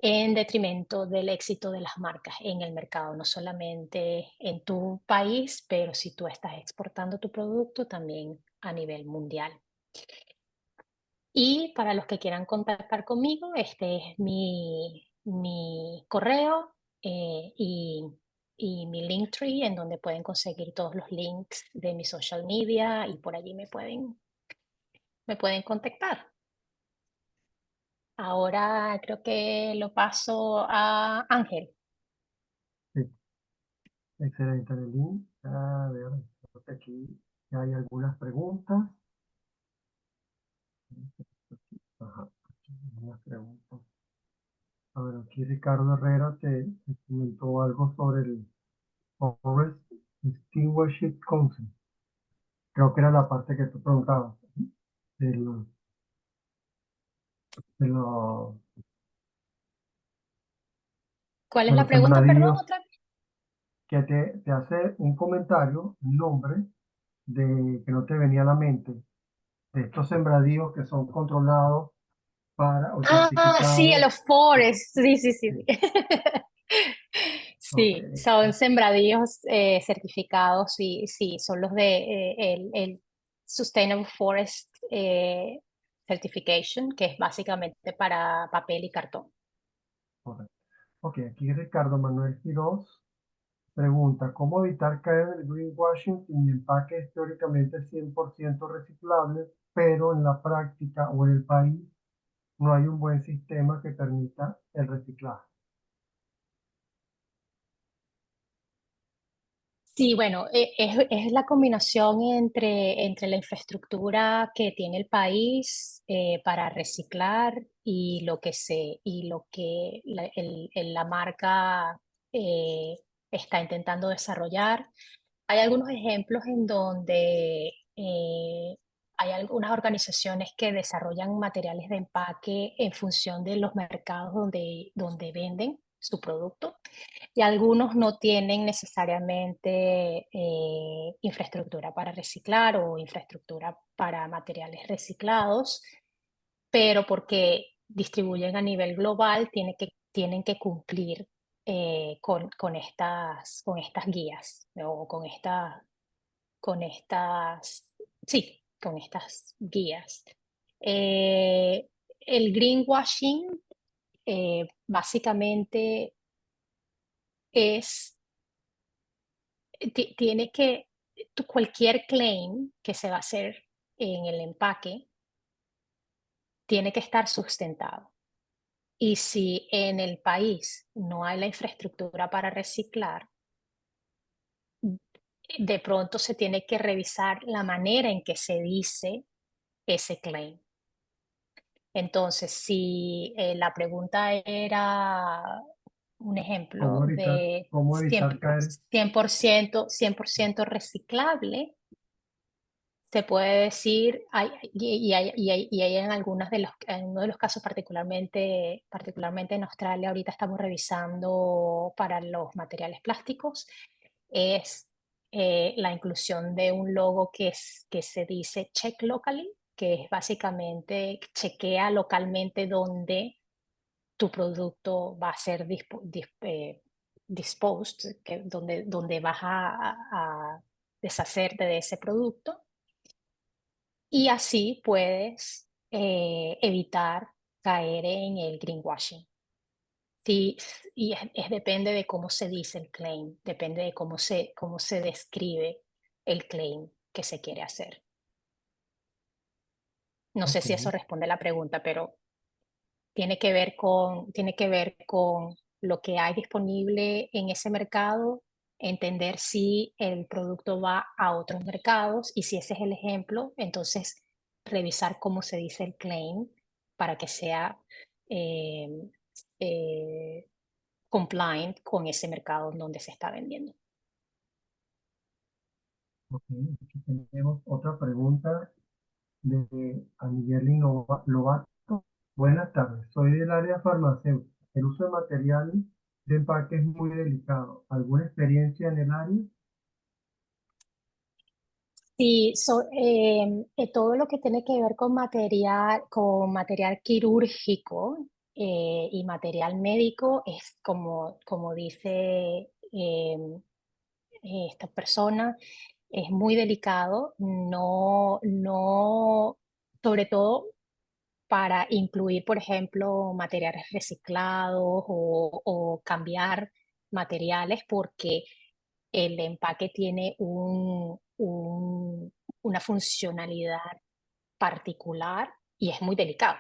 en detrimento del éxito de las marcas en el mercado, no solamente en tu país, pero si tú estás exportando tu producto también a nivel mundial. Y para los que quieran contactar conmigo, este es mi correo y mi Linktree, en donde pueden conseguir todos los links de mi social media y por allí me pueden contactar. Ahora creo que lo paso a Ángel. Sí, excelente, Annelien. A ver, creo que aquí ya hay algunas preguntas. Ajá, aquí hay algunas preguntas. A ver, aquí Ricardo Herrera te comentó algo sobre el Forest Stewardship Council. Creo que era la parte que tú preguntabas. De los, de los, ¿Cuál es de la los pregunta, perdón, sembradíos, otra vez? que te hace un comentario, un nombre, de que no te venía a la mente, de estos sembradíos que son controlados para o Ah, sí, a certificados. los forests. Sí, sí, sí. Sí, Sí, ok, sí, son sembradíos certificados, sí, sí, son los de el Sustainable Forest Certification, que es básicamente para papel y cartón. correcto. Ok, aquí Ricardo Manuel Quiroz pregunta, ¿cómo evitar caer en el greenwashing si mi empaque es teóricamente 100% reciclable, pero en la práctica o en el país no hay un buen sistema que permita el reciclaje? Sí, bueno, es la combinación entre la infraestructura que tiene el país para reciclar y lo que la marca eh, está intentando desarrollar. Hay algunos ejemplos en donde hay algunas organizaciones que desarrollan materiales de empaque en función de los mercados donde venden su producto y algunos no tienen necesariamente infraestructura para reciclar o infraestructura para materiales reciclados, pero porque distribuyen a nivel global tienen que cumplir con estas guías o sí, con estas guías. El greenwashing básicamente es tiene que, cualquier claim que se va a hacer en el empaque tiene que estar sustentado. Y si en el país no hay la infraestructura para reciclar, de pronto se tiene que revisar la manera en que se dice ese claim. Entonces, si la pregunta era un ejemplo de Cómo evitar caer? 100% reciclable, se puede decir, y hay en en uno de los casos particularmente en Australia, ahorita estamos revisando para los materiales plásticos, es la inclusión de un logo que se dice Check Locally, que es básicamente chequea localmente dónde tu producto va a ser disposed, donde vas a deshacerte de ese producto y así puedes evitar caer en el greenwashing. Sí, depende de cómo se dice el claim, depende de cómo se describe el claim que se quiere hacer. No sé Ok, si eso responde a la pregunta, pero tiene que ver con lo que hay disponible en ese mercado, entender si el producto va a otros mercados y si ese es el ejemplo, entonces revisar cómo se dice el claim para que sea eh, eh, compliant con ese mercado en donde se está vendiendo. Ok, aquí tenemos otra pregunta de Angelin Lobato. Buenas tardes, soy del área farmacéutica. El uso de material de empaque es muy delicado. ¿Alguna experiencia en el área? Sí, todo lo que tiene que ver con material quirúrgico y material médico es como dice esta persona, es muy delicado, sobre todo para incluir, por ejemplo, materiales reciclados o cambiar materiales porque el empaque tiene una funcionalidad particular y es muy delicado.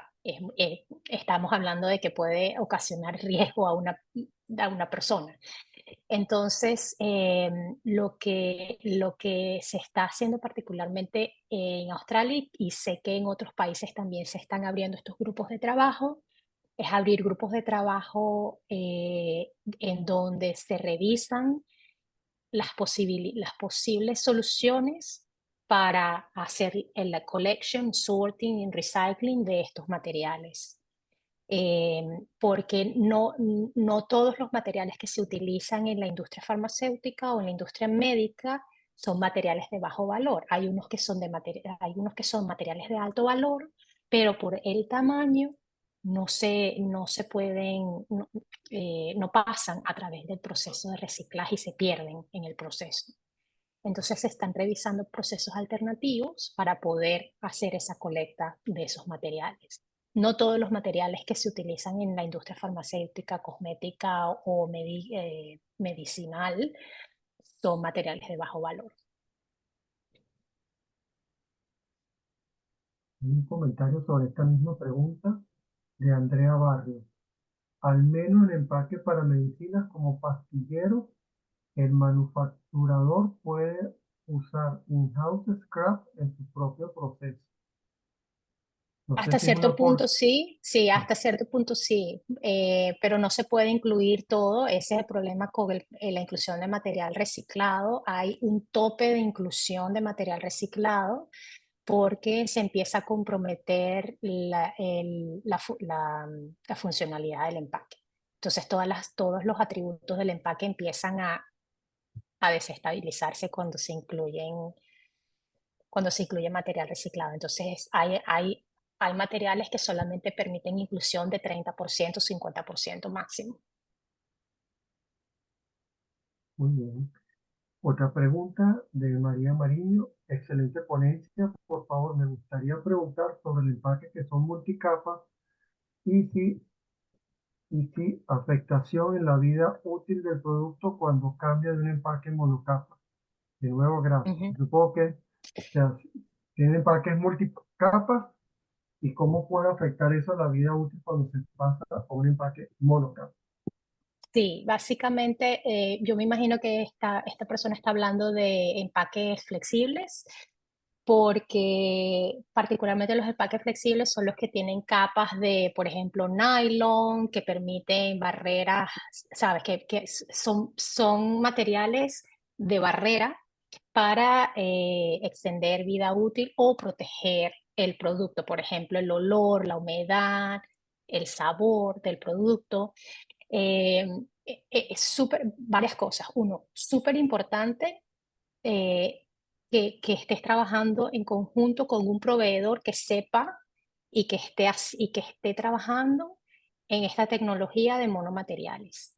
Estamos hablando de que puede ocasionar riesgo a una persona. Entonces, lo que se está haciendo particularmente en Australia y sé que en otros países también se están abriendo estos grupos de trabajo, es abrir grupos de trabajo en donde se revisan las posibles soluciones para hacer la collection, sorting y recycling de estos materiales. Porque no todos los materiales que se utilizan en la industria farmacéutica o en la industria médica son materiales de bajo valor. Hay unos que son materiales de alto valor, pero por el tamaño no se pueden, no pasan a través del proceso de reciclaje y se pierden en el proceso. Entonces se están revisando procesos alternativos para poder hacer esa colecta de esos materiales. No todos los materiales que se utilizan en la industria farmacéutica, cosmética o medicinal son materiales de bajo valor. Un comentario sobre esta misma pregunta de Andrea Barrios. Al menos en empaque para medicinas como pastillero, el manufacturador puede usar in-house scrap en su propio proceso. No sé Hasta si es cierto una punto por... sí, hasta cierto punto sí, pero no se puede incluir todo. Ese es el problema con la inclusión de material reciclado. Hay un tope de inclusión de material reciclado porque se empieza a comprometer la funcionalidad del empaque. Entonces todos los atributos del empaque empiezan a desestabilizarse cuando se incluye material reciclado. Entonces hay materiales que solamente permiten inclusión de 30%, 50% máximo. Muy bien. Otra pregunta de María Mariño. Excelente ponencia. Por favor, me gustaría preguntar sobre el empaque que son multicapas y si afectación en la vida útil del producto cuando cambia de un empaque monocapa. De nuevo, gracias. Ujú. Supongo que tienen empaques multicapas y cómo puede afectar eso a la vida útil cuando se pasa a un empaque monocapa. Sí, básicamente yo me imagino que esta persona está hablando de empaques flexibles, porque particularmente los empaques flexibles son los que tienen capas de, por ejemplo, nylon, que permiten barreras, ¿sabes? Que son materiales de barrera para extender vida útil o proteger el producto, por ejemplo, el olor, la humedad, el sabor del producto. Eh, es varias cosas. Uno, súper importante que estés trabajando en conjunto con un proveedor que sepa y que esté trabajando en esta tecnología de monomateriales.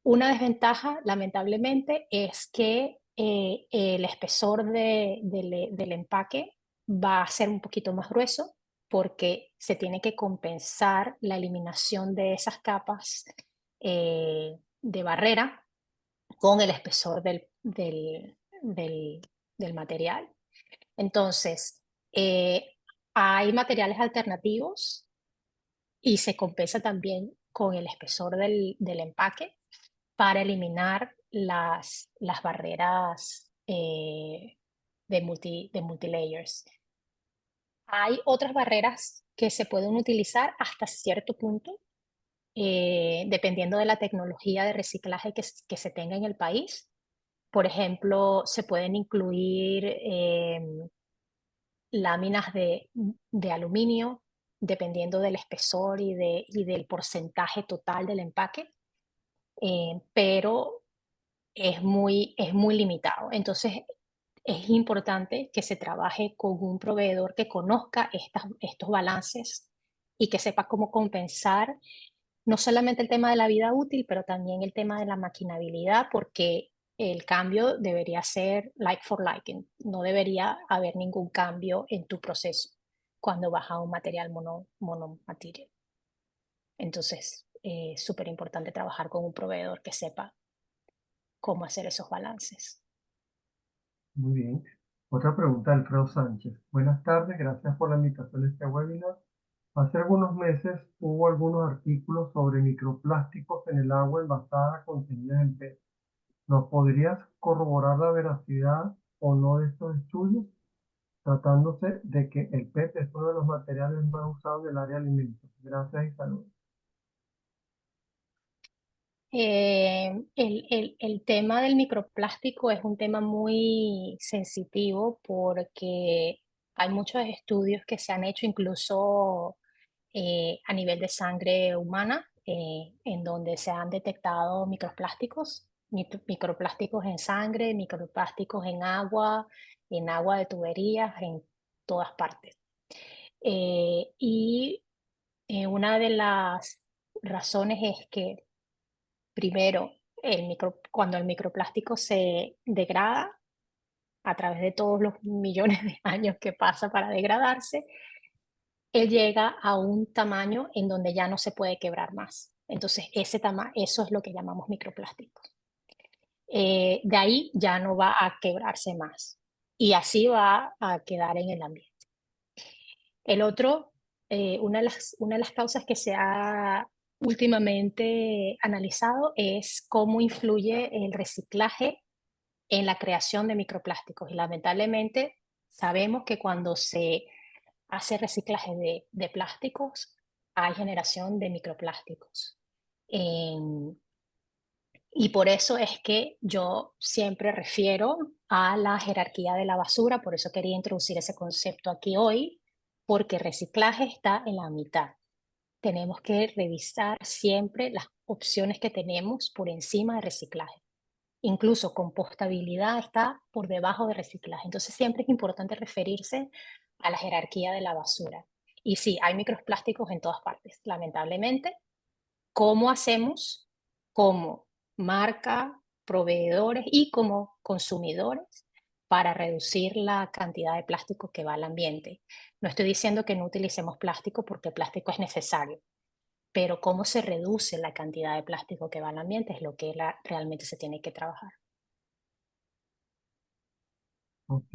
Una desventaja, lamentablemente, es que el espesor del empaque va a ser un poquito más grueso porque se tiene que compensar la eliminación de esas capas de barrera con el espesor del material. Entonces, hay materiales alternativos y se compensa también con el espesor del empaque para eliminar las barreras de multilayers. Hay otras barreras que se pueden utilizar hasta cierto punto, dependiendo de la tecnología de reciclaje que se tenga en el país. Por ejemplo, se pueden incluir láminas de aluminio, dependiendo del espesor y del porcentaje total del empaque, pero es muy limitado. Entonces, es importante que se trabaje con un proveedor que conozca estos balances y que sepa cómo compensar no solamente el tema de la vida útil, pero también el tema de la maquinabilidad, porque el cambio debería ser like for like. No debería haber ningún cambio en tu proceso cuando vas a un material monomaterial. Entonces, es súper importante trabajar con un proveedor que sepa cómo hacer esos balances. Muy bien. Otra pregunta de Alfredo Sánchez. Buenas tardes, gracias por la invitación a este webinar. Hace algunos meses hubo algunos artículos sobre microplásticos en el agua envasada contenida en PET. ¿Nos podrías corroborar la veracidad o no de estos estudios, tratándose de que el PET es uno de los materiales más usados del área de alimentos? Gracias y saludos. El tema del microplástico es un tema muy sensitivo porque hay muchos estudios que se han hecho incluso a nivel de sangre humana, en donde se han detectado microplásticos, microplásticos en sangre, microplásticos en agua de tuberías, en todas partes. Una de las razones es que, primero, cuando el microplástico se degrada a través de todos los millones de años que pasa para degradarse, él llega a un tamaño en donde ya no se puede quebrar más. Entonces, eso es lo que llamamos microplásticos. De ahí ya no va a quebrarse más y así va a quedar en el ambiente. El otro, una de las causas que se ha últimamente analizado es cómo influye el reciclaje en la creación de microplásticos. Y lamentablemente sabemos que cuando se hace reciclaje de plásticos, hay generación de microplásticos. Y por eso es que yo siempre refiero a la jerarquía de la basura, por eso quería introducir ese concepto aquí hoy, porque reciclaje está en la mitad. Tenemos que revisar siempre las opciones que tenemos por encima de reciclaje. Incluso compostabilidad está por debajo de reciclaje. Entonces siempre es importante referirse a la jerarquía de la basura. Y sí, hay microplásticos en todas partes, lamentablemente. ¿Cómo hacemos como marca, proveedores y como consumidores para reducir la cantidad de plástico que va al ambiente? No estoy diciendo que no utilicemos plástico porque el plástico es necesario, pero cómo se reduce la cantidad de plástico que va al ambiente es lo que realmente se tiene que trabajar. Ok.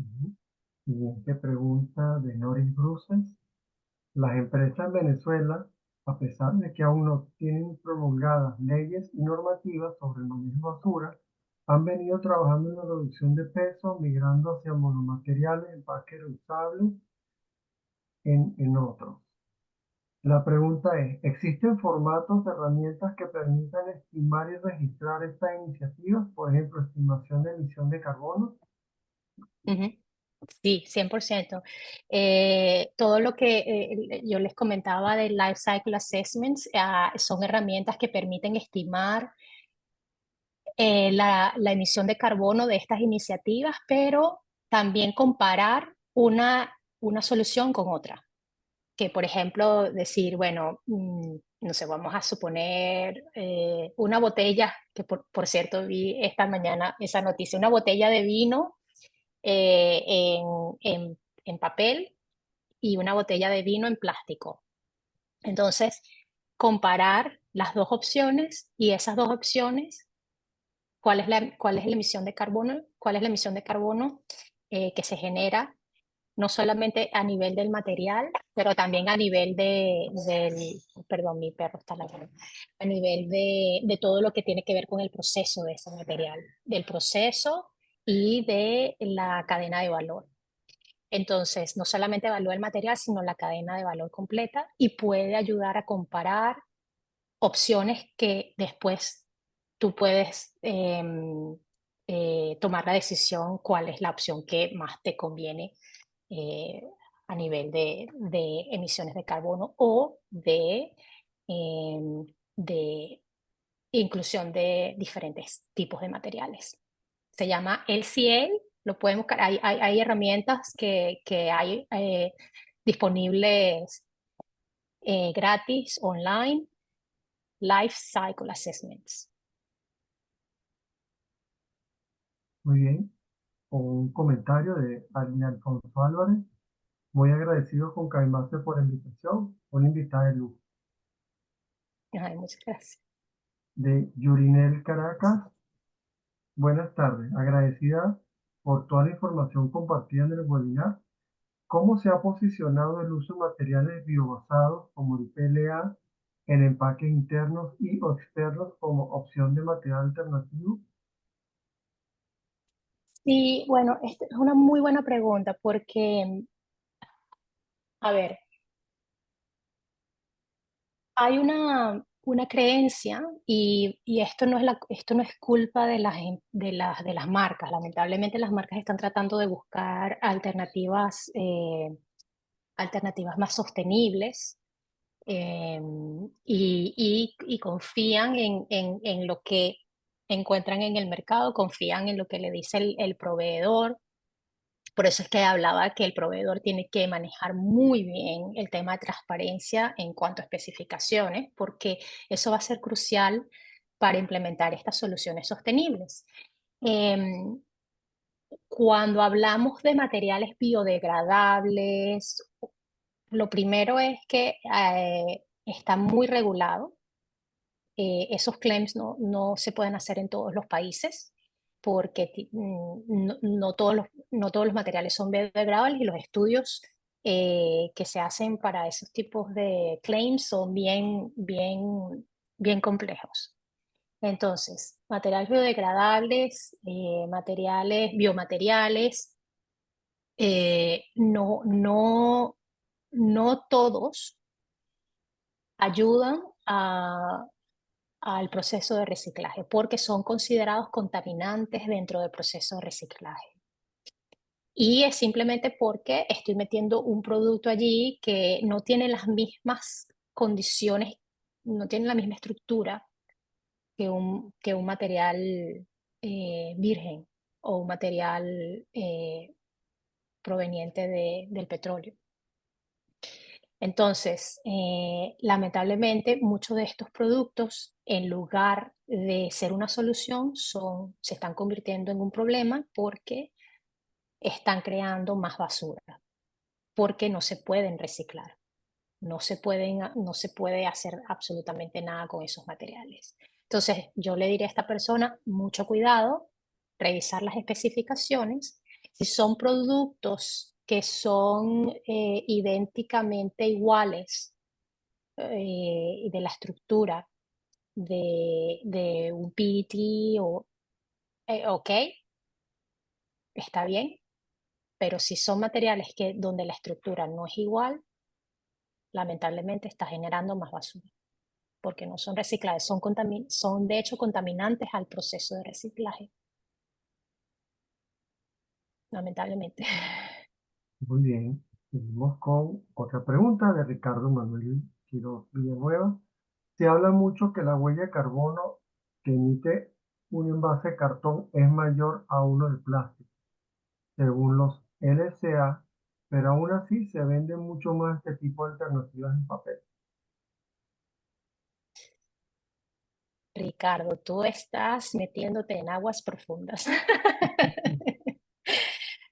Siguiente pregunta de Noris Bruces. Las empresas en Venezuela, a pesar de que aún no tienen promulgadas leyes y normativas sobre el manejo de basura, han venido trabajando en la reducción de peso, migrando hacia monomateriales, empaques reusables, en otros. La pregunta es, ¿existen formatos, herramientas que permitan estimar y registrar estas iniciativas? Por ejemplo, estimación de emisión de carbono. Ujú. Sí, 100%. Todo lo que yo les comentaba del Life Cycle Assessments son herramientas que permiten estimar la emisión de carbono de estas iniciativas, pero también comparar una solución con otra. Que, por ejemplo, decir, bueno, no sé, vamos a suponer una botella, que por cierto vi esta mañana esa noticia, una botella de vino eh, en, en papel y una botella de vino en plástico. Entonces, comparar las dos opciones y esas dos opciones, cuál es la emisión de carbono, cuál es la emisión de carbono que se genera no solamente a nivel del material, pero también a nivel perdón, mi perro está ladrando, a nivel de todo lo que tiene que ver con el proceso de ese material, del proceso y de la cadena de valor. Entonces, no solamente evalúa el material, sino la cadena de valor completa y puede ayudar a comparar opciones que después tú puedes tomar la decisión cuál es la opción que más te conviene eh, a nivel de emisiones de carbono o de inclusión de diferentes tipos de materiales. Se llama LCA, lo pueden buscar, hay herramientas que hay disponibles gratis online, Life Cycle Assessments. Muy bien. Un comentario de Ali Alfonso Álvarez. Muy agradecido con Caimase por la invitación. Una invitada de lujo. Ay, muchas gracias. De Yurinel Caracas. Buenas tardes. Agradecida por toda la información compartida en el webinar. ¿Cómo se ha posicionado el uso de materiales biobasados como el PLA en empaques internos y o externos como opción de material alternativo? Sí, bueno, esta es una muy buena pregunta porque, a ver, hay una creencia y esto no es culpa de las marcas. Lamentablemente las marcas están tratando de buscar alternativas más sostenibles y confían en lo que encuentran en el mercado, confían en lo que le dice el proveedor. Por eso es que hablaba que el proveedor tiene que manejar muy bien el tema de transparencia en cuanto a especificaciones, porque eso va a ser crucial para implementar estas soluciones sostenibles. Em, Cuando hablamos de materiales biodegradables, lo primero es que está muy regulado. Esos claims no se pueden hacer en todos los países porque no todos los materiales son biodegradables y los estudios que se hacen para esos tipos de claims son bien complejos. Entonces, materiales biodegradables, biomateriales, no todos ayudan al proceso de reciclaje, porque son considerados contaminantes dentro del proceso de reciclaje. Y es simplemente porque estoy metiendo un producto allí que no tiene las mismas condiciones, no tiene la misma estructura que un material virgen o un material proveniente del petróleo. Entonces, lamentablemente, muchos de estos productos, en lugar de ser una solución, se están convirtiendo en un problema porque están creando más basura, porque no se pueden reciclar, no se puede hacer absolutamente nada con esos materiales. Entonces, yo le diría a esta persona, mucho cuidado, revisar las especificaciones. Si son productos que son idénticamente iguales y de la estructura de un PET, ok, está bien, pero si son materiales donde la estructura no es igual, lamentablemente está generando más basura, porque no son reciclables, son de hecho contaminantes al proceso de reciclaje, lamentablemente. Muy bien. Seguimos con otra pregunta de Ricardo Manuel Quiroz Villanueva. Se habla mucho que la huella de carbono que emite un envase de cartón es mayor a uno de plástico, según los LCA, pero aún así se venden mucho más este tipo de alternativas en papel. Ricardo, tú estás metiéndote en aguas profundas.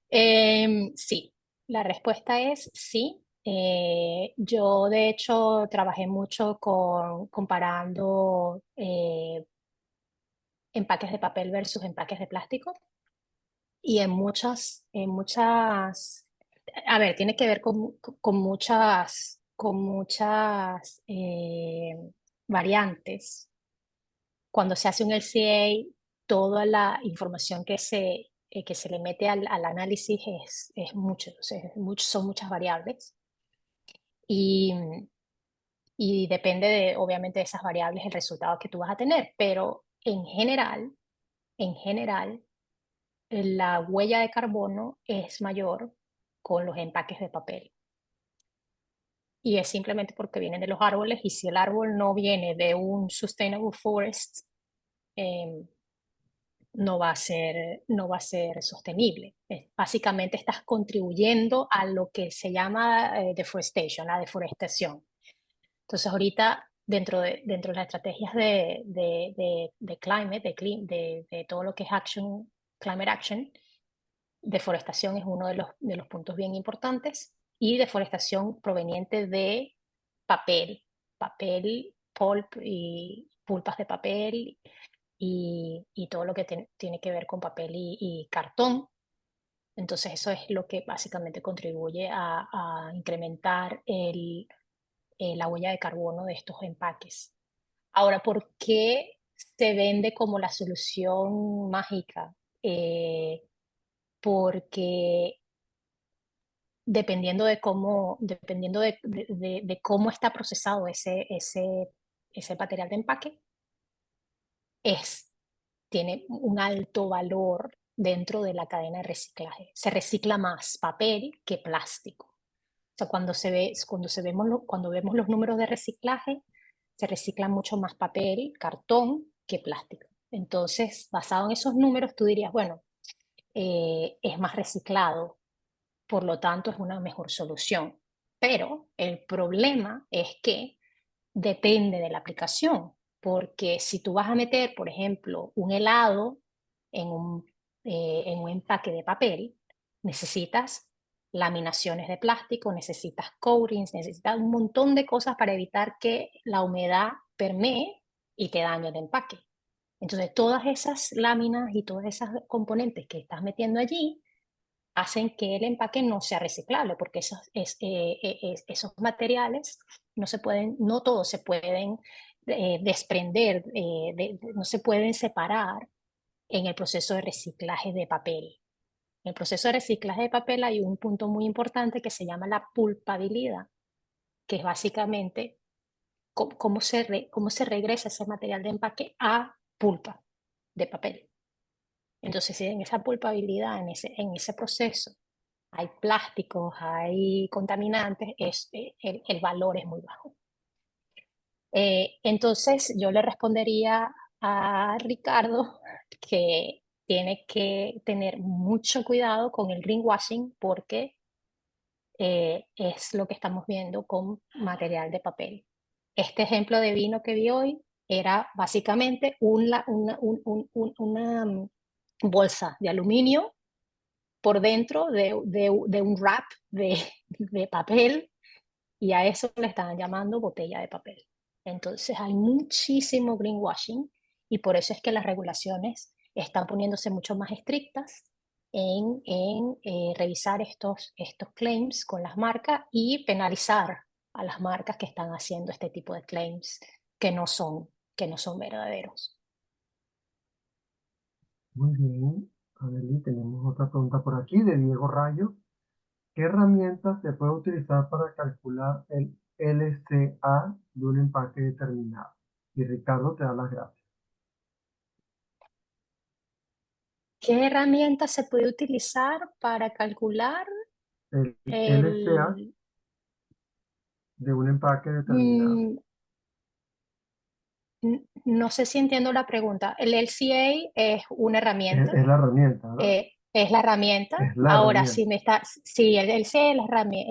Sí, la respuesta es sí. Yo de hecho trabajé mucho comparando empaques de papel versus empaques de plástico y a ver, tiene que ver con muchas variantes. Cuando se hace un LCA, toda la información que se le mete al análisis es mucho, o sea, son muchas variables. Y, y depende obviamente de esas variables el resultado que tú vas a tener, pero en general, la huella de carbono es mayor con los empaques de papel. Y es simplemente porque vienen de los árboles, y si el árbol no viene de un sustainable forest, no va a ser sostenible. Básicamente estás contribuyendo a lo que se llama deforestation, la deforestación. Entonces ahorita dentro de las estrategias de climate, de todo lo que es climate action, deforestación es uno de los puntos bien importantes, y deforestación proveniente de papel, pulp y pulpas de papel y todo lo que tiene que ver con papel y cartón. Entonces eso es lo que básicamente contribuye a incrementar la huella de carbono de estos empaques. Ahora, ¿por qué se vende como la solución mágica? Porque dependiendo de cómo está procesado ese material de empaque, es, tiene un alto valor dentro de la cadena de reciclaje. Se recicla más papel que plástico. O sea, cuando vemos los números de reciclaje, se recicla mucho más papel, cartón que plástico. Entonces, basado en esos números, tú dirías, bueno, es más reciclado, por lo tanto es una mejor solución. Pero el problema es que depende de la aplicación, porque si tú vas a meter, por ejemplo, un helado en en un empaque de papel, necesitas laminaciones de plástico, necesitas coatings, necesitas un montón de cosas para evitar que la humedad permee y te dañe el empaque. Entonces, todas esas láminas y todas esas componentes que estás metiendo allí hacen que el empaque no sea reciclable, porque esos materiales no todos se pueden desprender, no se pueden separar en el proceso de reciclaje de papel. En el proceso de reciclaje de papel hay un punto muy importante que se llama la pulpabilidad, que es básicamente cómo se regresa ese material de empaque a pulpa de papel. Entonces, si en esa pulpabilidad, en ese proceso, hay plásticos, hay contaminantes, el valor es muy bajo. Entonces, yo le respondería a Ricardo que tiene que tener mucho cuidado con el greenwashing, porque es lo que estamos viendo con material de papel. Este ejemplo de vino que vi hoy era básicamente una bolsa de aluminio por dentro de un wrap de papel, y a eso le estaban llamando botella de papel. Entonces hay muchísimo greenwashing, y por eso es que las regulaciones están poniéndose mucho más estrictas en revisar estos claims con las marcas y penalizar a las marcas que están haciendo este tipo de claims que no son verdaderos. Muy bien. A ver, y tenemos otra pregunta por aquí de Diego Rayo. ¿Qué herramienta se puede utilizar para calcular el LCA de un empaque determinado? Y Ricardo te da las gracias. ¿Qué herramienta se puede utilizar para calcular El LCA el... de un empaque determinado. mm, No sé si entiendo la pregunta. El LCA es una herramienta, Es la herramienta, ¿verdad? es la herramienta. Es la Ahora, herramienta. sí, el LCA es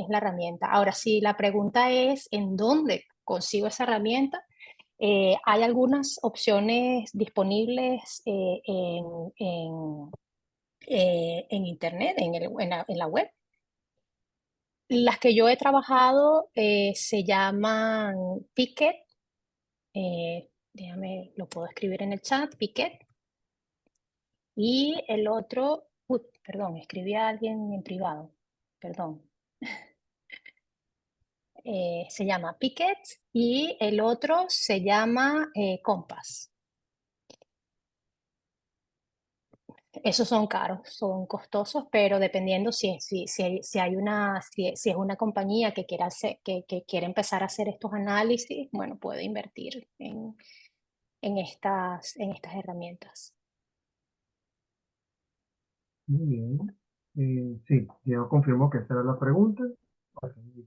la herramienta. Ahora, si la pregunta es ¿en dónde consigo esa herramienta? Hay algunas opciones disponibles en Internet, en la web. Las que yo he trabajado se llaman Picket. Déjame, lo puedo escribir en el chat, Picket. Y el otro, perdón, escribí a alguien en privado, perdón. Se llama Picket y el otro se llama Compass. Esos son caros, son costosos, pero dependiendo si hay si es una compañía que que quiere empezar a hacer estos análisis, bueno, puede invertir en estas herramientas. Muy bien. Sí, yo confirmo que esa era la pregunta.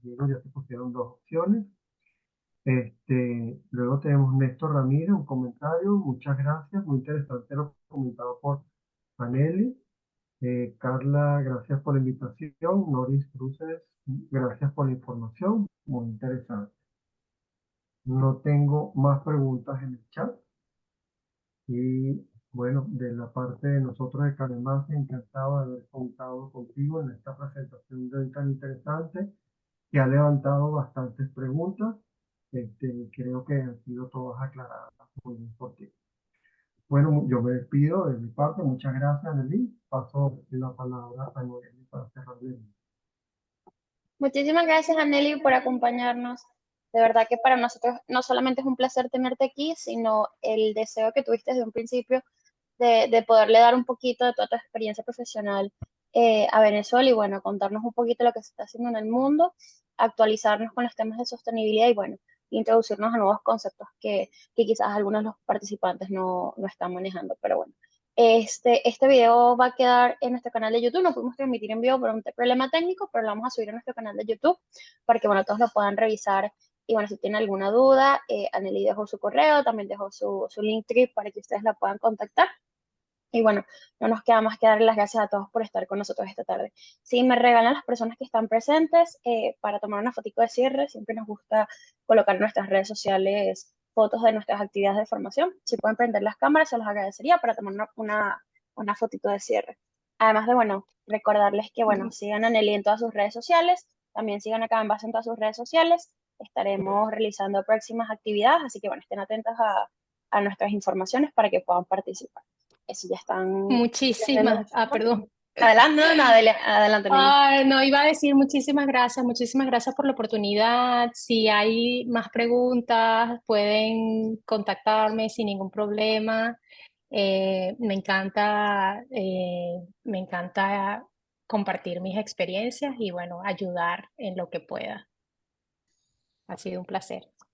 Diego, ya se pusieron dos opciones. Luego tenemos Néstor Ramírez, un comentario. Muchas gracias, muy interesante lo comentado por Aneli. Carla, gracias por la invitación. Noris Cruces, gracias por la información, muy interesante. No tengo más preguntas en el chat. Y bueno, de la parte de nosotros de Canemás, encantado de haber contado contigo en esta presentación de hoy tan interesante, que ha levantado bastantes preguntas. Creo que han sido todas aclaradas muy bien por ti. Bueno, yo me despido de mi parte. Muchas gracias, Nelly. Paso la palabra a Noemi para cerrar el evento. Muchísimas gracias, Anneli, por acompañarnos. De verdad que para nosotros no solamente es un placer tenerte aquí, sino el deseo que tuviste desde un principio de poderle dar un poquito de toda tu experiencia profesional a Venezuela y bueno, contarnos un poquito lo que se está haciendo en el mundo, actualizarnos con los temas de sostenibilidad y bueno, introducirnos a nuevos conceptos que quizás algunos de los participantes no están manejando, pero bueno. Este video va a quedar en nuestro canal de YouTube. No pudimos transmitir en vivo por un problema técnico, pero lo vamos a subir a nuestro canal de YouTube para que, bueno, todos lo puedan revisar. Y bueno, si tienen alguna duda, Anneli dejó su correo, también dejó su Linktree para que ustedes la puedan contactar. Y bueno, no nos queda más que darle las gracias a todos por estar con nosotros esta tarde. Si me regalan las personas que están presentes para tomar una fotito de cierre, siempre nos gusta colocar en nuestras redes sociales fotos de nuestras actividades de formación. Si pueden prender las cámaras, se los agradecería para tomar una fotito de cierre. Además de, bueno, recordarles que, bueno, sigan a Nelly en todas sus redes sociales, también sigan acá en base en todas sus redes sociales. Estaremos realizando próximas actividades, así que, bueno, estén atentos a nuestras informaciones para que puedan participar. Eso ya están. Muchísimas, perdón. Adelante, no, adelante, Nelly. No, iba a decir muchísimas gracias por la oportunidad. Si hay más preguntas, pueden contactarme sin ningún problema. Me encanta compartir mis experiencias y bueno, ayudar en lo que pueda. Ha sido un placer.